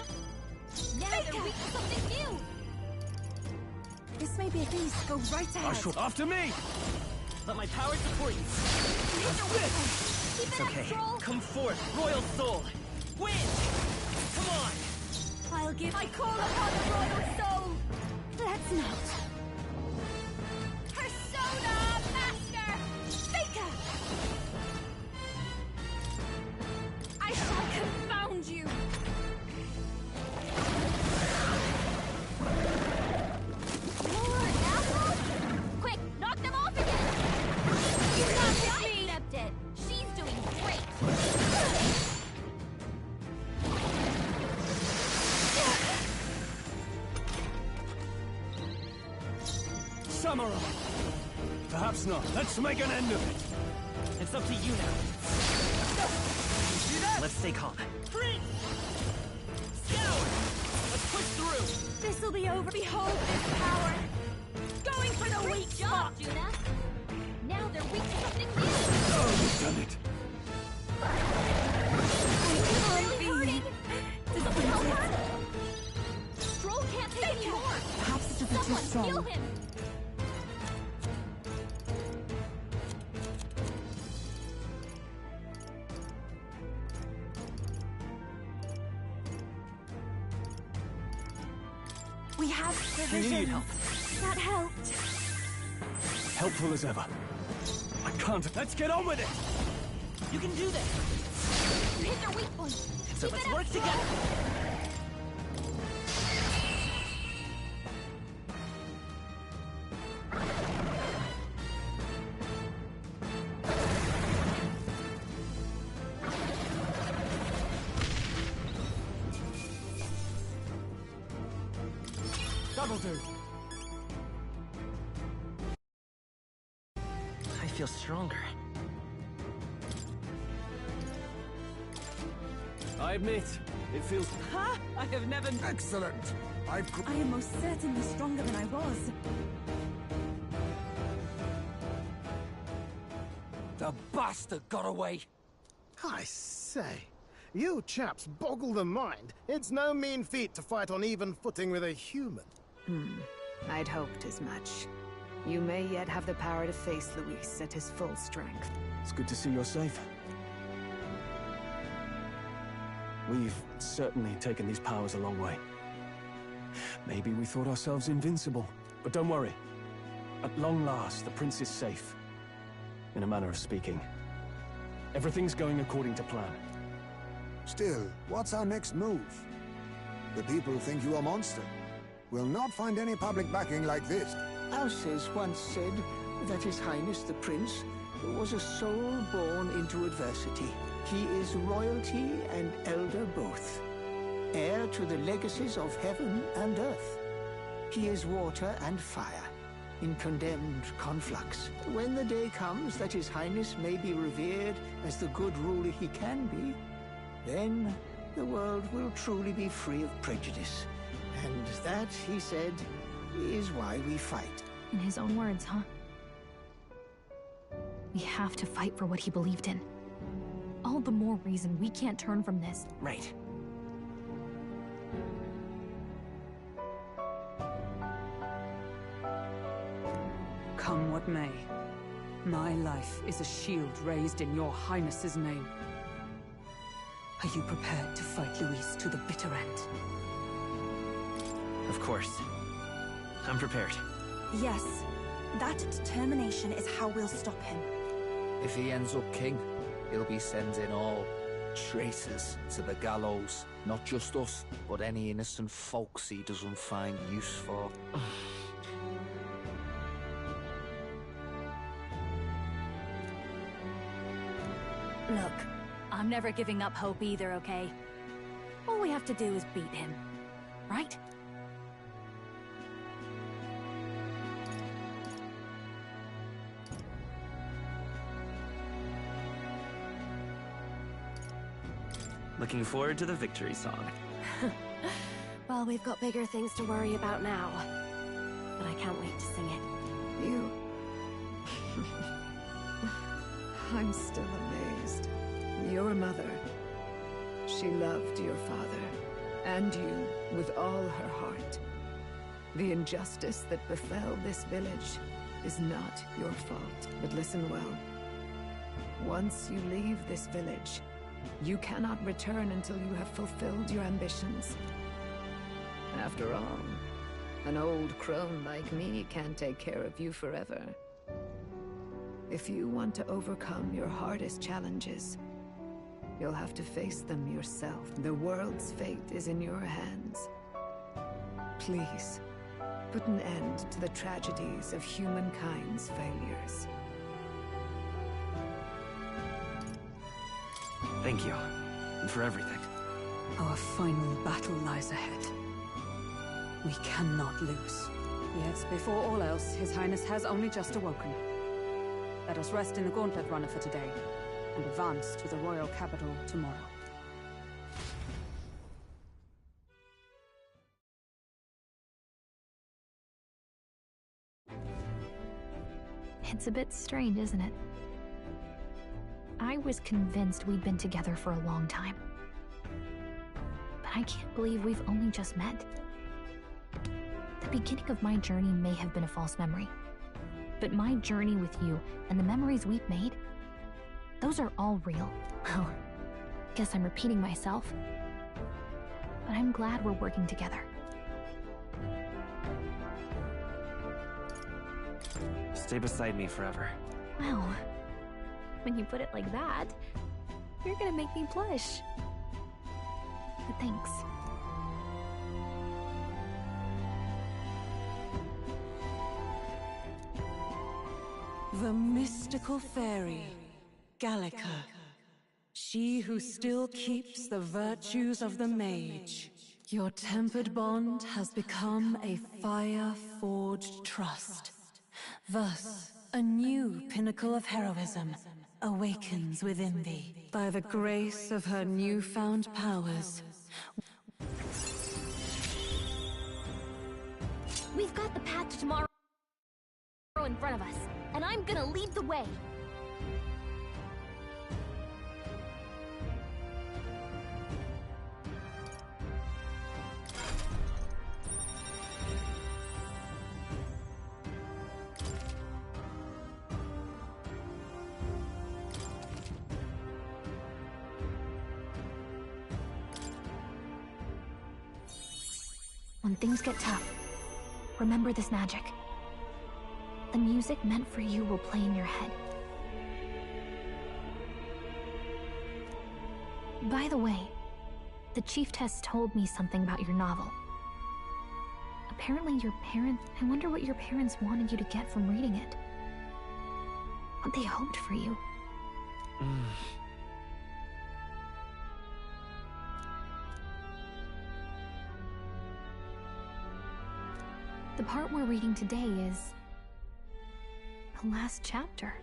Now they're weak to something new. This may be a beast. Go right ahead. After me! Let my power support you. Keep It's it okay. up, troll. Come forth, royal soul. Win! Come on! I'll give. I call upon the royal soul. Let's not. Persona Master! Faker! I shall confound you. More apples? Quick, knock them off again. You got me. Accept it. She's doing great. Samurai! Perhaps not. Let's make an end of it. It's up to you now. See that? Let's stay calm. Freeze! Scour! Let's push through! This'll be over. Behold this power. Going for the weak spot. Juna. Now they're weak to something new. Oh, you've done it. Really hurting. Does it help her? Stroll can't take any more. Perhaps it's a bit too Someone strong. heal him. We have I knew provisions. you'd help. That helped. Helpful as ever. I can't. Let's get on with it! You can do this! hit their weak point. So let's work together. That'll do. I feel stronger. I admit, it feels... Ha! I have never... Excellent. I am most certainly stronger than I was. The bastard got away! I say, you chaps boggle the mind. It's no mean feat to fight on even footing with a human. I'd hoped as much. You may yet have the power to face Luis at his full strength. It's good to see you're safe. We've certainly taken these powers a long way. Maybe we thought ourselves invincible, but don't worry. At long last, the prince is safe. In a manner of speaking. Everything's going according to plan. Still, what's our next move? The people think you a monster. We'll not find any public backing like this. Alces once said that His Highness the Prince was a soul born into adversity. He is royalty and elder both, heir to the legacies of heaven and earth. He is water and fire, in condemned conflux. When the day comes that His Highness may be revered as the good ruler he can be, then the world will truly be free of prejudice. And that, he said, is why we fight. In his own words, huh? We have to fight for what he believed in. All the more reason we can't turn from this. Right. Come what may, my life is a shield raised in your highness's name. Are you prepared to fight Luis to the bitter end? Of course. I'm prepared. Yes, that determination is how we'll stop him. If he ends up king, he'll be sending all traitors to the gallows. Not just us, but any innocent folks he doesn't find use for. Look, I'm never giving up hope either, okay? All we have to do is beat him, right? Looking forward to the victory song. Well, we've got bigger things to worry about now. But I can't wait to sing it. You... I'm still amazed. Your mother, she loved your father, and you with all her heart. The injustice that befell this village is not your fault. But listen well. Once you leave this village, you cannot return until you have fulfilled your ambitions. After all, an old crone like me can't take care of you forever. If you want to overcome your hardest challenges, you'll have to face them yourself. The world's fate is in your hands. Please, put an end to the tragedies of humankind's failures. Thank you. And for everything. Our final battle lies ahead. We cannot lose. Yes, before all else, His Highness has only just awoken. Let us rest in the Gauntlet Runner for today, and advance to the royal capital tomorrow. It's a bit strange, isn't it? I was convinced we'd been together for a long time. But I can't believe we've only just met. The beginning of my journey may have been a false memory. But my journey with you and the memories we've made, those are all real. Well, guess I'm repeating myself. But I'm glad we're working together. Stay beside me forever. Well, when you put it like that, You're gonna make me blush. But thanks. The mystical fairy, Gallica. She who still keeps the virtues of the mage. Your tempered bond has become a fire-forged trust. Thus, a new pinnacle of heroism awakens within thee. By the grace of her newfound powers. We've got the path to tomorrow in front of us, and I'm gonna lead the way. When things get tough, remember this magic. The music meant for you will play in your head. By the way, the Chieftess told me something about your novel. Apparently your parents... I wonder what your parents wanted you to get from reading it. What they hoped for you. The part we're reading today is... the last chapter.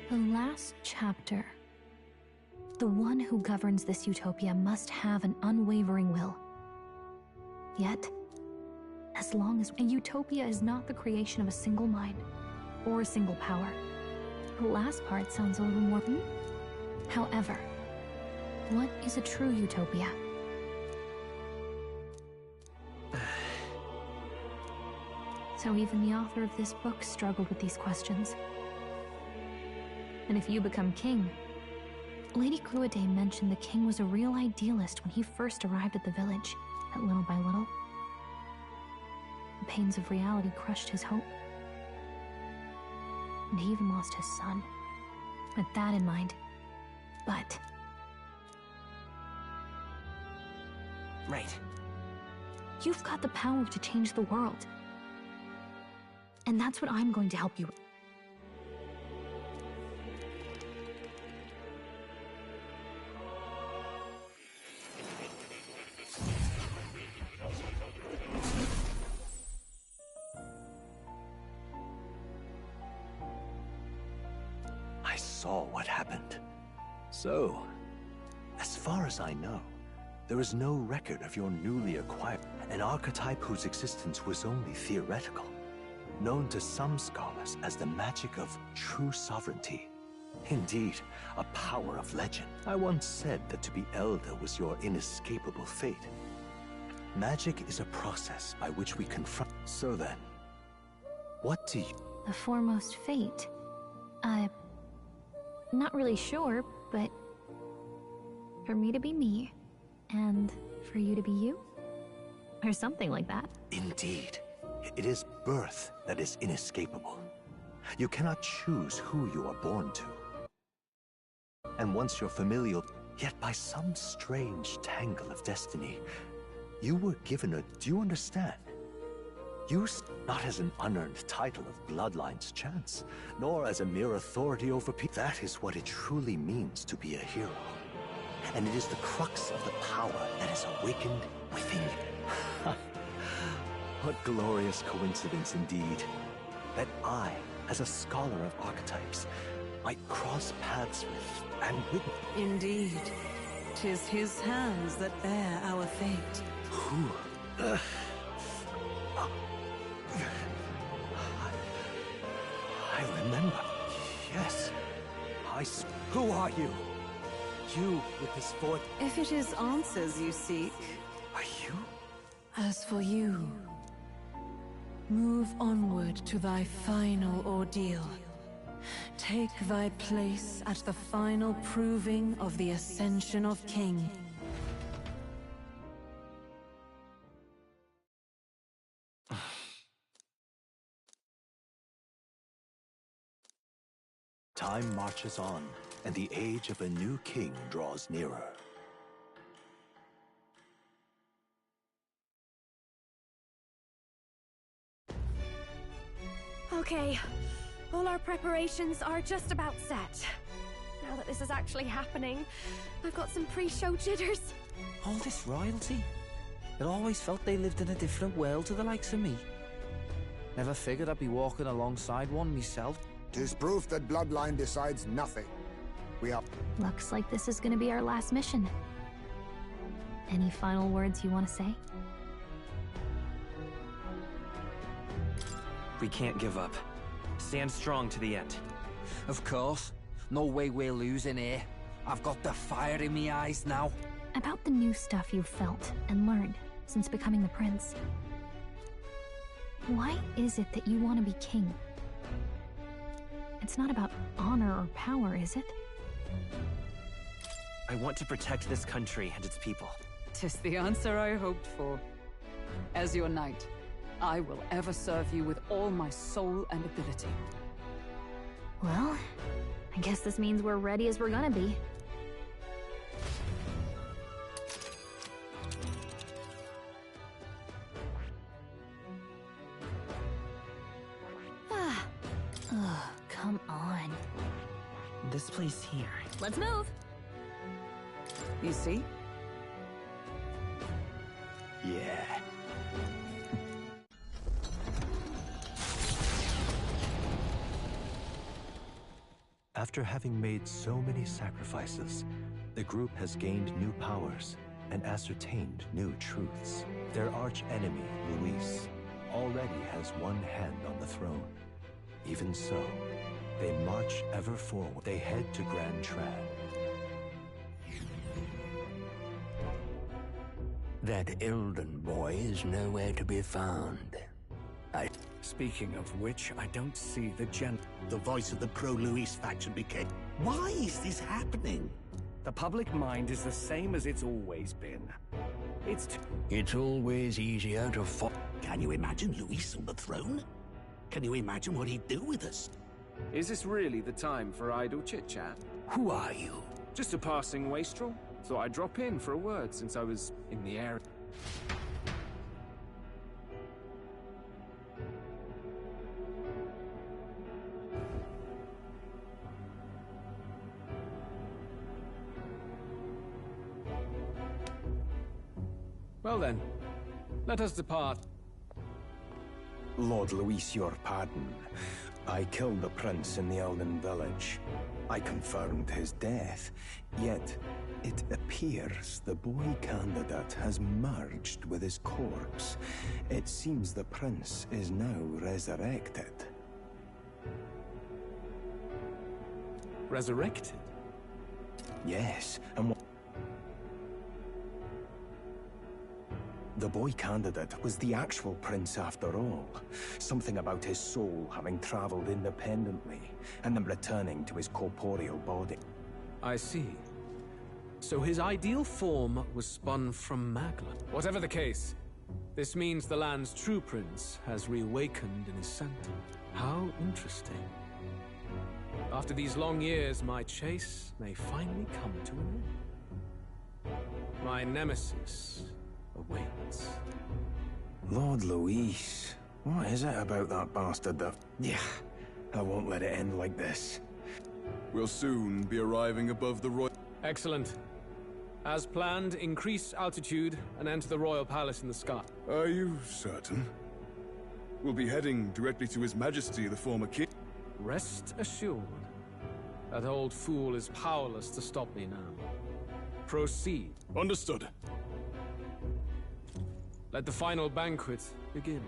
The last chapter. The one who governs this utopia must have an unwavering will. Yet, as long as a utopia is not the creation of a single mind or a single power, the last part sounds a little more... However, what is a true utopia? So even the author of this book struggled with these questions. And if you become king... Lady Cruaday mentioned the king was a real idealist when he first arrived at the village, that little by little. The pains of reality crushed his hope. And he even lost his son. With that in mind. But... Right. you've got the power to change the world. And that's what I'm going to help you with. I saw what happened. So, as far as I know, there is no record of your newly acquired, an archetype whose existence was only theoretical, known to some scholars as the magic of true sovereignty. Indeed, a power of legend. I once said that to be elder was your inescapable fate. Magic is a process by which we confront. So then, what do you... The foremost fate? Not really sure, but... for me to be me, and for you to be you? Or something like that. Indeed. It is birth that is inescapable. You cannot choose who you are born to. And once you're familial, yet by some strange tangle of destiny, you were given a... Do you understand? Used not as an unearned title of bloodline's chance, nor as a mere authority over people. That is what it truly means to be a hero. And it is the crux of the power that is awakened within you. What glorious coincidence indeed, that I, as a scholar of archetypes, might cross paths with and with... Indeed. 'Tis his hands that bear our fate. Who? I remember. Yes. Who are you? You with this fort. If it is answers you seek... Are you? As for you... move onward to thy final ordeal. Take thy place at the final proving of the ascension of King. Time marches on, and the age of a new king draws nearer. Okay, all our preparations are just about set. Now that this is actually happening, I've got some pre-show jitters. All this royalty? It always felt they lived in a different world to the likes of me. Never figured I'd be walking alongside one myself. 'Tis proof that bloodline decides nothing. We are... Looks like this is gonna be our last mission. Any final words you want to say? We can't give up. Stand strong to the end. Of course. No way we're losing here. I've got the fire in me eyes now. About the new stuff you've felt and learned since becoming the prince. Why is it that you want to be king? It's not about honor or power, is it? I want to protect this country and its people. 'Tis the answer I hoped for. As your knight, I will ever serve you with all my soul and ability. Well, I guess this means we're ready as we're gonna be. Ugh, come on. This place here. Let's move! You see? Yeah. After having made so many sacrifices, the group has gained new powers and ascertained new truths. Their arch-enemy, Luis, already has one hand on the throne. Even so, they march ever forward. They head to Grand Trad. That Elden boy is nowhere to be found. Speaking of which, I don't see the voice of the pro-Luis faction became... Why is this happening? The public mind is the same as it's always been. It's always easier to Can you imagine Luis on the throne? Can you imagine what he'd do with us? Is this really the time for idle chit-chat? Who are you? Just a passing wastrel. Thought I'd drop in for a word since I was in the area. Well then, let us depart. Lord Luis, your pardon. I killed the prince in the Elden village. I confirmed his death, yet it appears the boy candidate has merged with his corpse. It seems the prince is now resurrected. Resurrected? Yes, and the boy candidate was the actual prince after all. Something about his soul having traveled independently, and then returning to his corporeal body. I see. So his ideal form was spun from Magla. Whatever the case, this means the land's true prince has reawakened in his sanctum. How interesting. After these long years, my chase may finally come to an end. My nemesis awaits. Lord Luis, what is it about that bastard that... Yeah, I won't let it end like this. We'll soon be arriving above the royal... Excellent. As planned, increase altitude and enter the royal palace in the sky. Are you certain? We'll be heading directly to His Majesty, the former king. Rest assured. That old fool is powerless to stop me now. Proceed. Understood. Let the final banquet begin.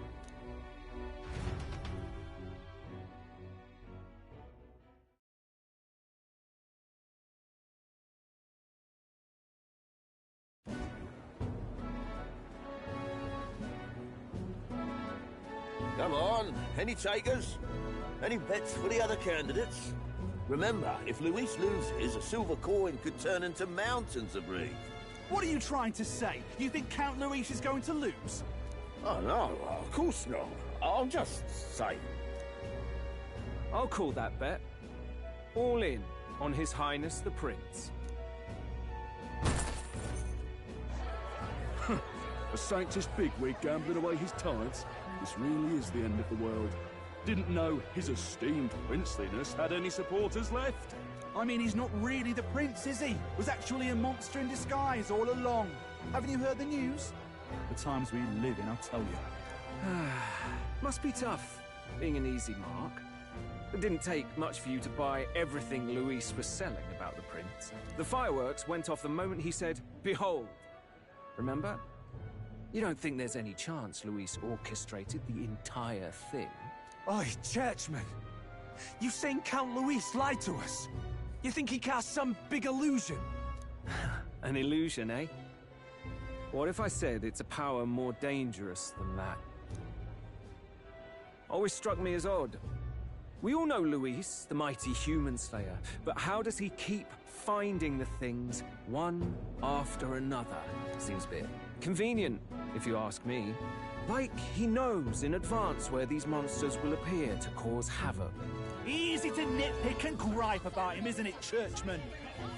Come on, any takers? Any bets for the other candidates? Remember, if Luis loses, a silver coin could turn into mountains of Reeve. What are you trying to say? You think Count Luis is going to lose? Oh, no, of course not. I'm just saying. I'll call that bet. All in on His Highness the Prince. A Sanctus bigwig gambling away his tithes? This really is the end of the world. Didn't know his esteemed princeliness had any supporters left. I mean, he's not really the prince, is he? Was actually a monster in disguise all along. Haven't you heard the news? The times we live in, I'll tell you. Must be tough, being an easy mark. It didn't take much for you to buy everything Luis was selling about the prince. The fireworks went off the moment he said, "Behold." Remember? You don't think there's any chance Luis orchestrated the entire thing? Oi, churchman! You've seen Count Luis lie to us? You think he cast some big illusion? An illusion, eh? What if I said it's a power more dangerous than that? Always struck me as odd. We all know Luis, the mighty human slayer, but how does he keep finding the things one after another? Seems a bit convenient, if you ask me. Like he knows in advance where these monsters will appear to cause havoc. Easy to nitpick and gripe about him, isn't it, churchman?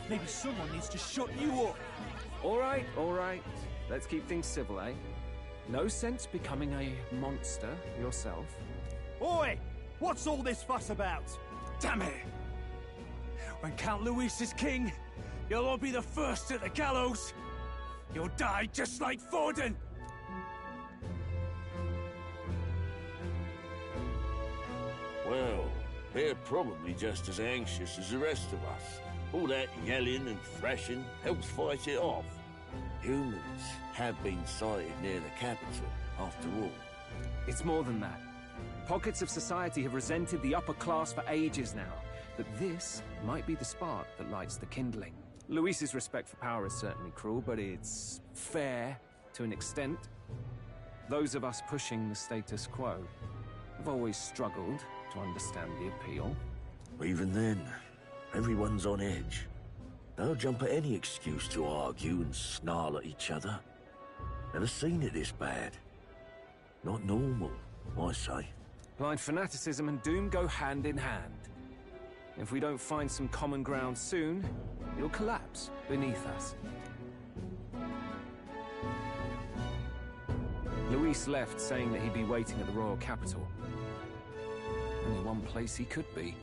Maybe someone needs to shut you up. All right. Let's keep things civil, eh? No sense becoming a monster yourself. Oi! What's all this fuss about? Damn it! When Count Luis is king, you'll all be the first at the gallows. You'll die just like Forden. Well, they're probably just as anxious as the rest of us. All that yelling and thrashing helps fight it off. Humans have been sighted near the capital, after all. It's more than that. Pockets of society have resented the upper class for ages now, but this might be the spark that lights the kindling. Luis's respect for power is certainly cruel, but it's fair to an extent. Those of us pushing the status quo have always struggled to understand the appeal. Even then, everyone's on edge. They'll jump at any excuse to argue and snarl at each other. Never seen it this bad. Not normal, I say. Blind fanaticism and doom go hand in hand. If we don't find some common ground soon, it'll collapse beneath us. Luis left saying that he'd be waiting at the royal capital. Only one place he could be.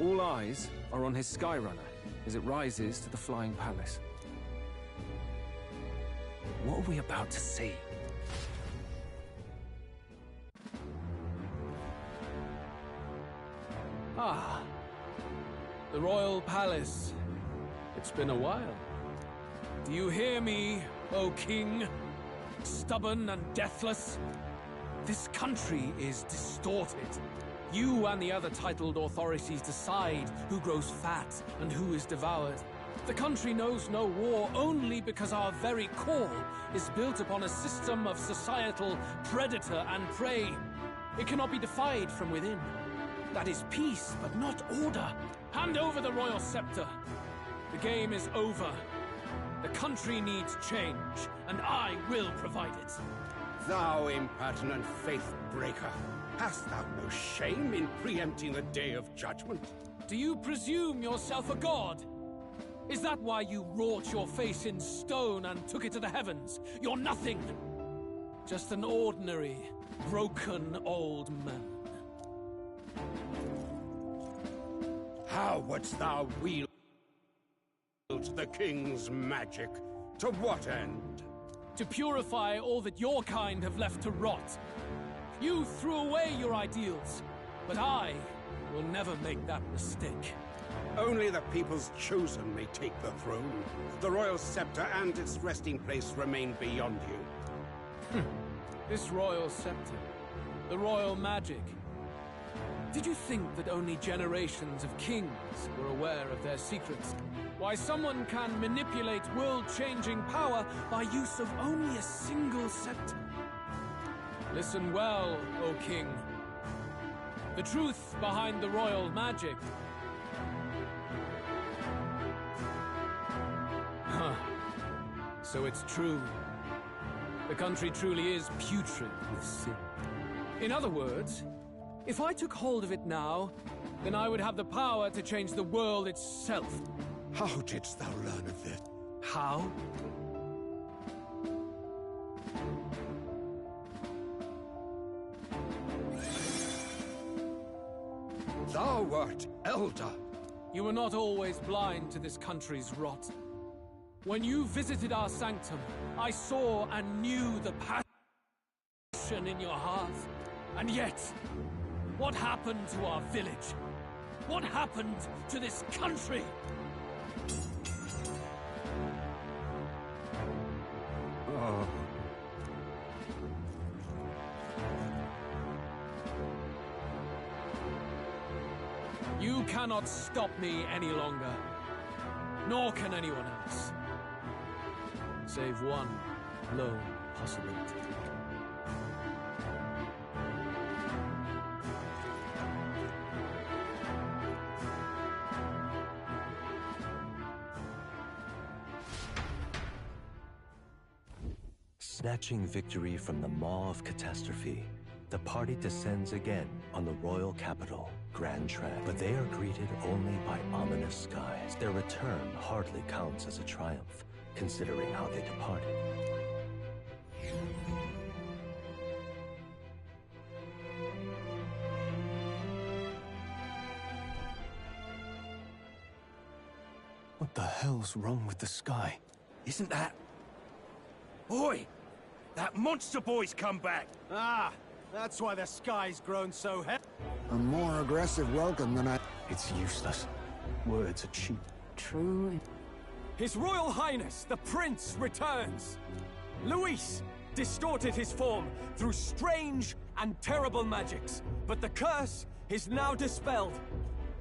All eyes are on his Skyrunner as it rises to the flying palace. What are we about to see? Ah, the royal palace. It's been a while. Do you hear me, O king? Stubborn and deathless? This country is distorted. You and the other titled authorities decide who grows fat and who is devoured. The country knows no war only because our very core is built upon a system of societal predator and prey. It cannot be defied from within. That is peace, but not order. Hand over the royal scepter. The game is over. The country needs change, and I will provide it. Thou impertinent faith-breaker, hast thou no shame in preempting the day of judgment? Do you presume yourself a god? Is that why you wrought your face in stone and took it to the heavens? You're nothing. Just an ordinary, broken old man. How wouldst thou wield the king's magic? To what end? To purify all that your kind have left to rot. You threw away your ideals, but I will never make that mistake. Only the people's chosen may take the throne. The royal scepter and its resting place remain beyond you. This royal scepter, the royal magic. Did you think that only generations of kings were aware of their secrets? Why someone can manipulate world-changing power by use of only a single scepter? Listen well, O king. The truth behind the royal magic. Huh. So it's true. The country truly is putrid with sin. In other words, if I took hold of it now, then I would have the power to change the world itself. How didst thou learn of this? How? Thou wert elder. You were not always blind to this country's rot. When you visited our sanctum, I saw and knew the passion in your heart. And yet, what happened to our village? What happened to this country? Oh. You cannot stop me any longer. Nor can anyone else. Save one lone possibility. Snatching victory from the maw of catastrophe, the party descends again on the royal capital, Grand Tran. But they are greeted only by ominous skies. Their return hardly counts as a triumph, considering how they departed. What the hell's wrong with the sky? Isn't that... Oi! That monster boy's come back! Ah, that's why the sky's grown so heavy. A more aggressive welcome than I... It's useless. Words are cheap. True. His Royal Highness, the Prince, returns. Luis distorted his form through strange and terrible magics, but the curse is now dispelled.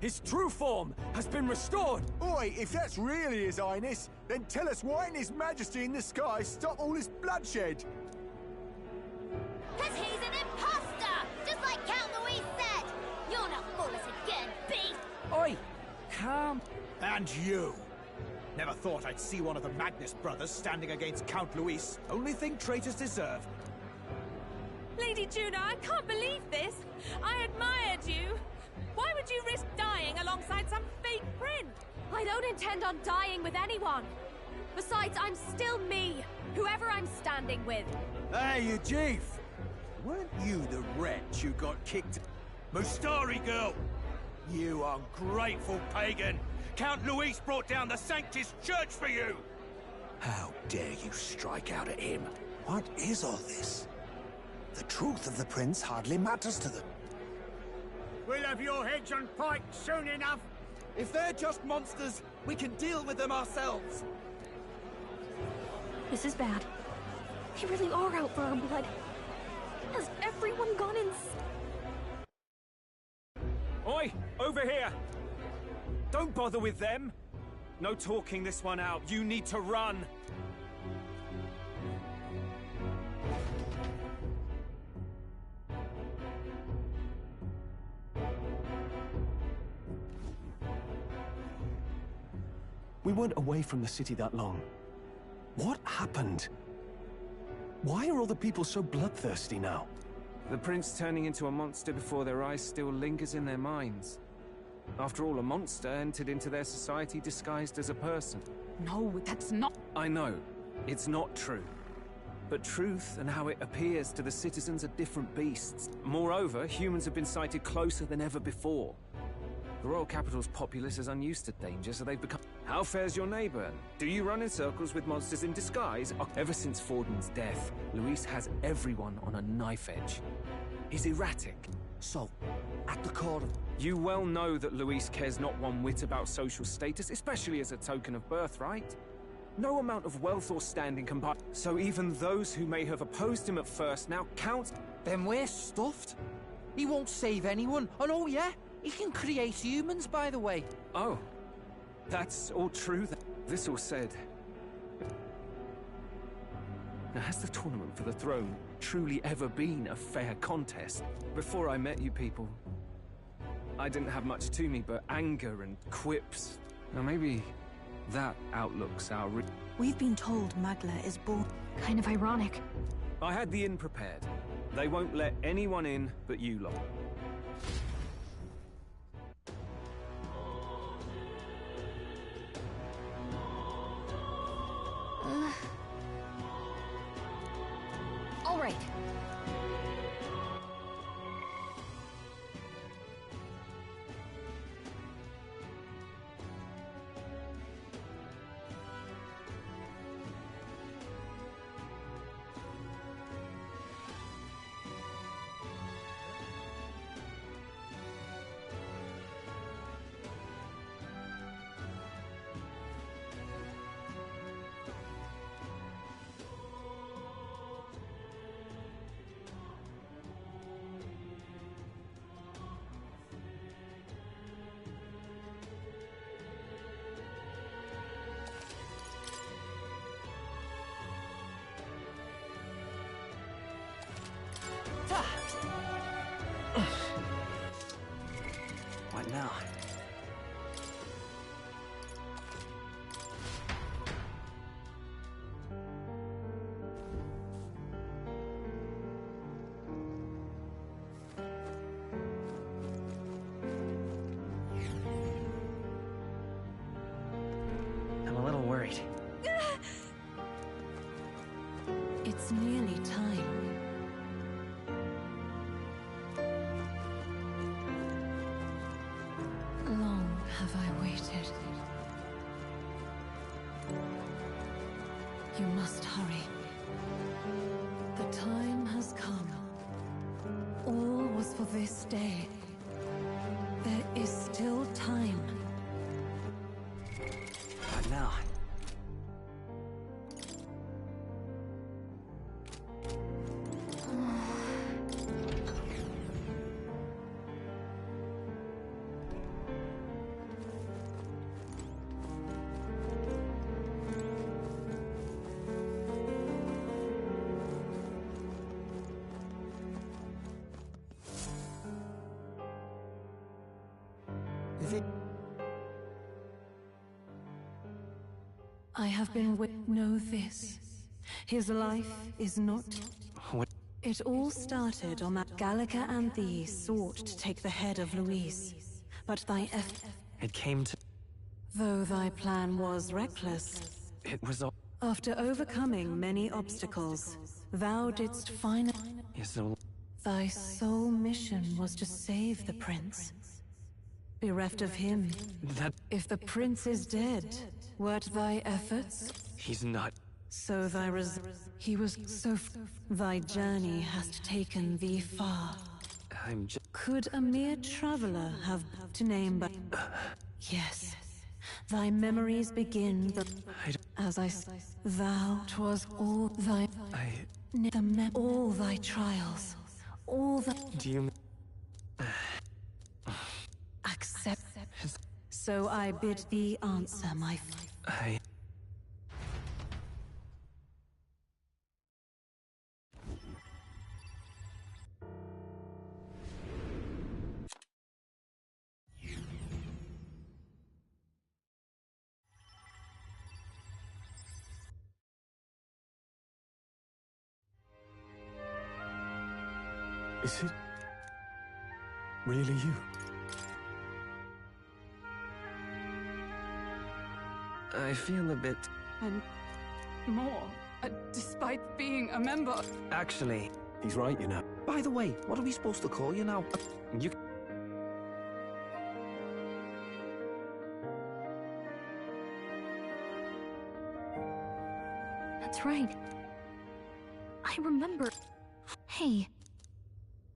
His true form has been restored. Oi, if that's really His Highness, then tell us why in His Majesty in the sky stop all this bloodshed? Cause he's an imposter! Just like Count Luis said! You'll not fool us again, beast! Oi, calm. And you. Never thought I'd see one of the Magnus brothers standing against Count Luis. Only thing traitors deserve. Lady Juno, I can't believe this! I admired you! Why would you risk dying alongside some fake prince? I don't intend on dying with anyone. Besides, I'm still me, whoever I'm standing with. Hey, you chief! Weren't you the wretch who got kicked? Mustari girl! You ungrateful pagan! Count Luis brought down the Sanctus Church for you! How dare you strike out at him? What is all this? The truth of the prince hardly matters to them. We'll have your heads on pike soon enough. If they're just monsters, we can deal with them ourselves. This is bad. They really are out for our blood. Has everyone gone in? Oi! Over here! Don't bother with them! No talking this one out. You need to run! We weren't away from the city that long. What happened? Why are all the people so bloodthirsty now? The prince turning into a monster before their eyes still lingers in their minds. After all, a monster entered into their society disguised as a person. No, that's not... I know. It's not true. But truth and how it appears to the citizens are different beasts. Moreover, humans have been sighted closer than ever before. The royal capital's populace is unused to danger, so they've become... How fares your neighbor? Do you run in circles with monsters in disguise? Ever since Forden's death, Luis has everyone on a knife edge. He's erratic. So, at the core... You well know that Luis cares not one whit about social status, especially as a token of birthright. No amount of wealth or standing can buy... So even those who may have opposed him at first now count... Then we're stuffed. He won't save anyone. And oh yeah, he can create humans, by the way. Oh. That's all true. This all said... Now, has the tournament for the throne truly ever been a fair contest? Before I met you people, I didn't have much to me but anger and quips. Now maybe that outlook's our... We've been told Magla is born... Kind of ironic. I had the inn prepared. They won't let anyone in but you lot. right. What now? I'm a little worried. It's nearly time. Long have I waited. You must hurry. The time has come. All was for this day. There is still time. What now? I have been know this. His life is not... What? It all started on that Gallica and thee sought to take the head of Luis. But thy It came to... though thy plan was reckless, It was all... after overcoming many obstacles, thou didst find... Yes, so... Thy sole mission was to save the prince. Bereft of him, That... if the prince is dead, wert thy efforts? He's not... So thy he was so thy journey hast taken thee far. I'm just... Could a mere traveler have to name but... Yes. Thy memories begin the... As thou, 'twas all thy... all thy trials. All the... Do you... Accept. So I bid thee answer, my... Is it really you? I feel a bit... And more, despite being a member... Actually... He's right, you know. By the way, what are we supposed to call you now? You... That's right. I remember... Hey,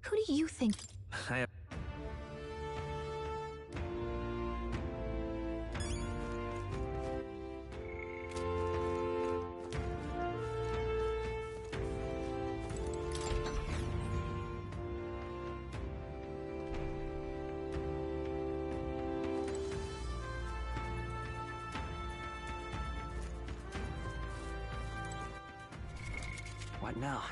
who do you think... I... What now?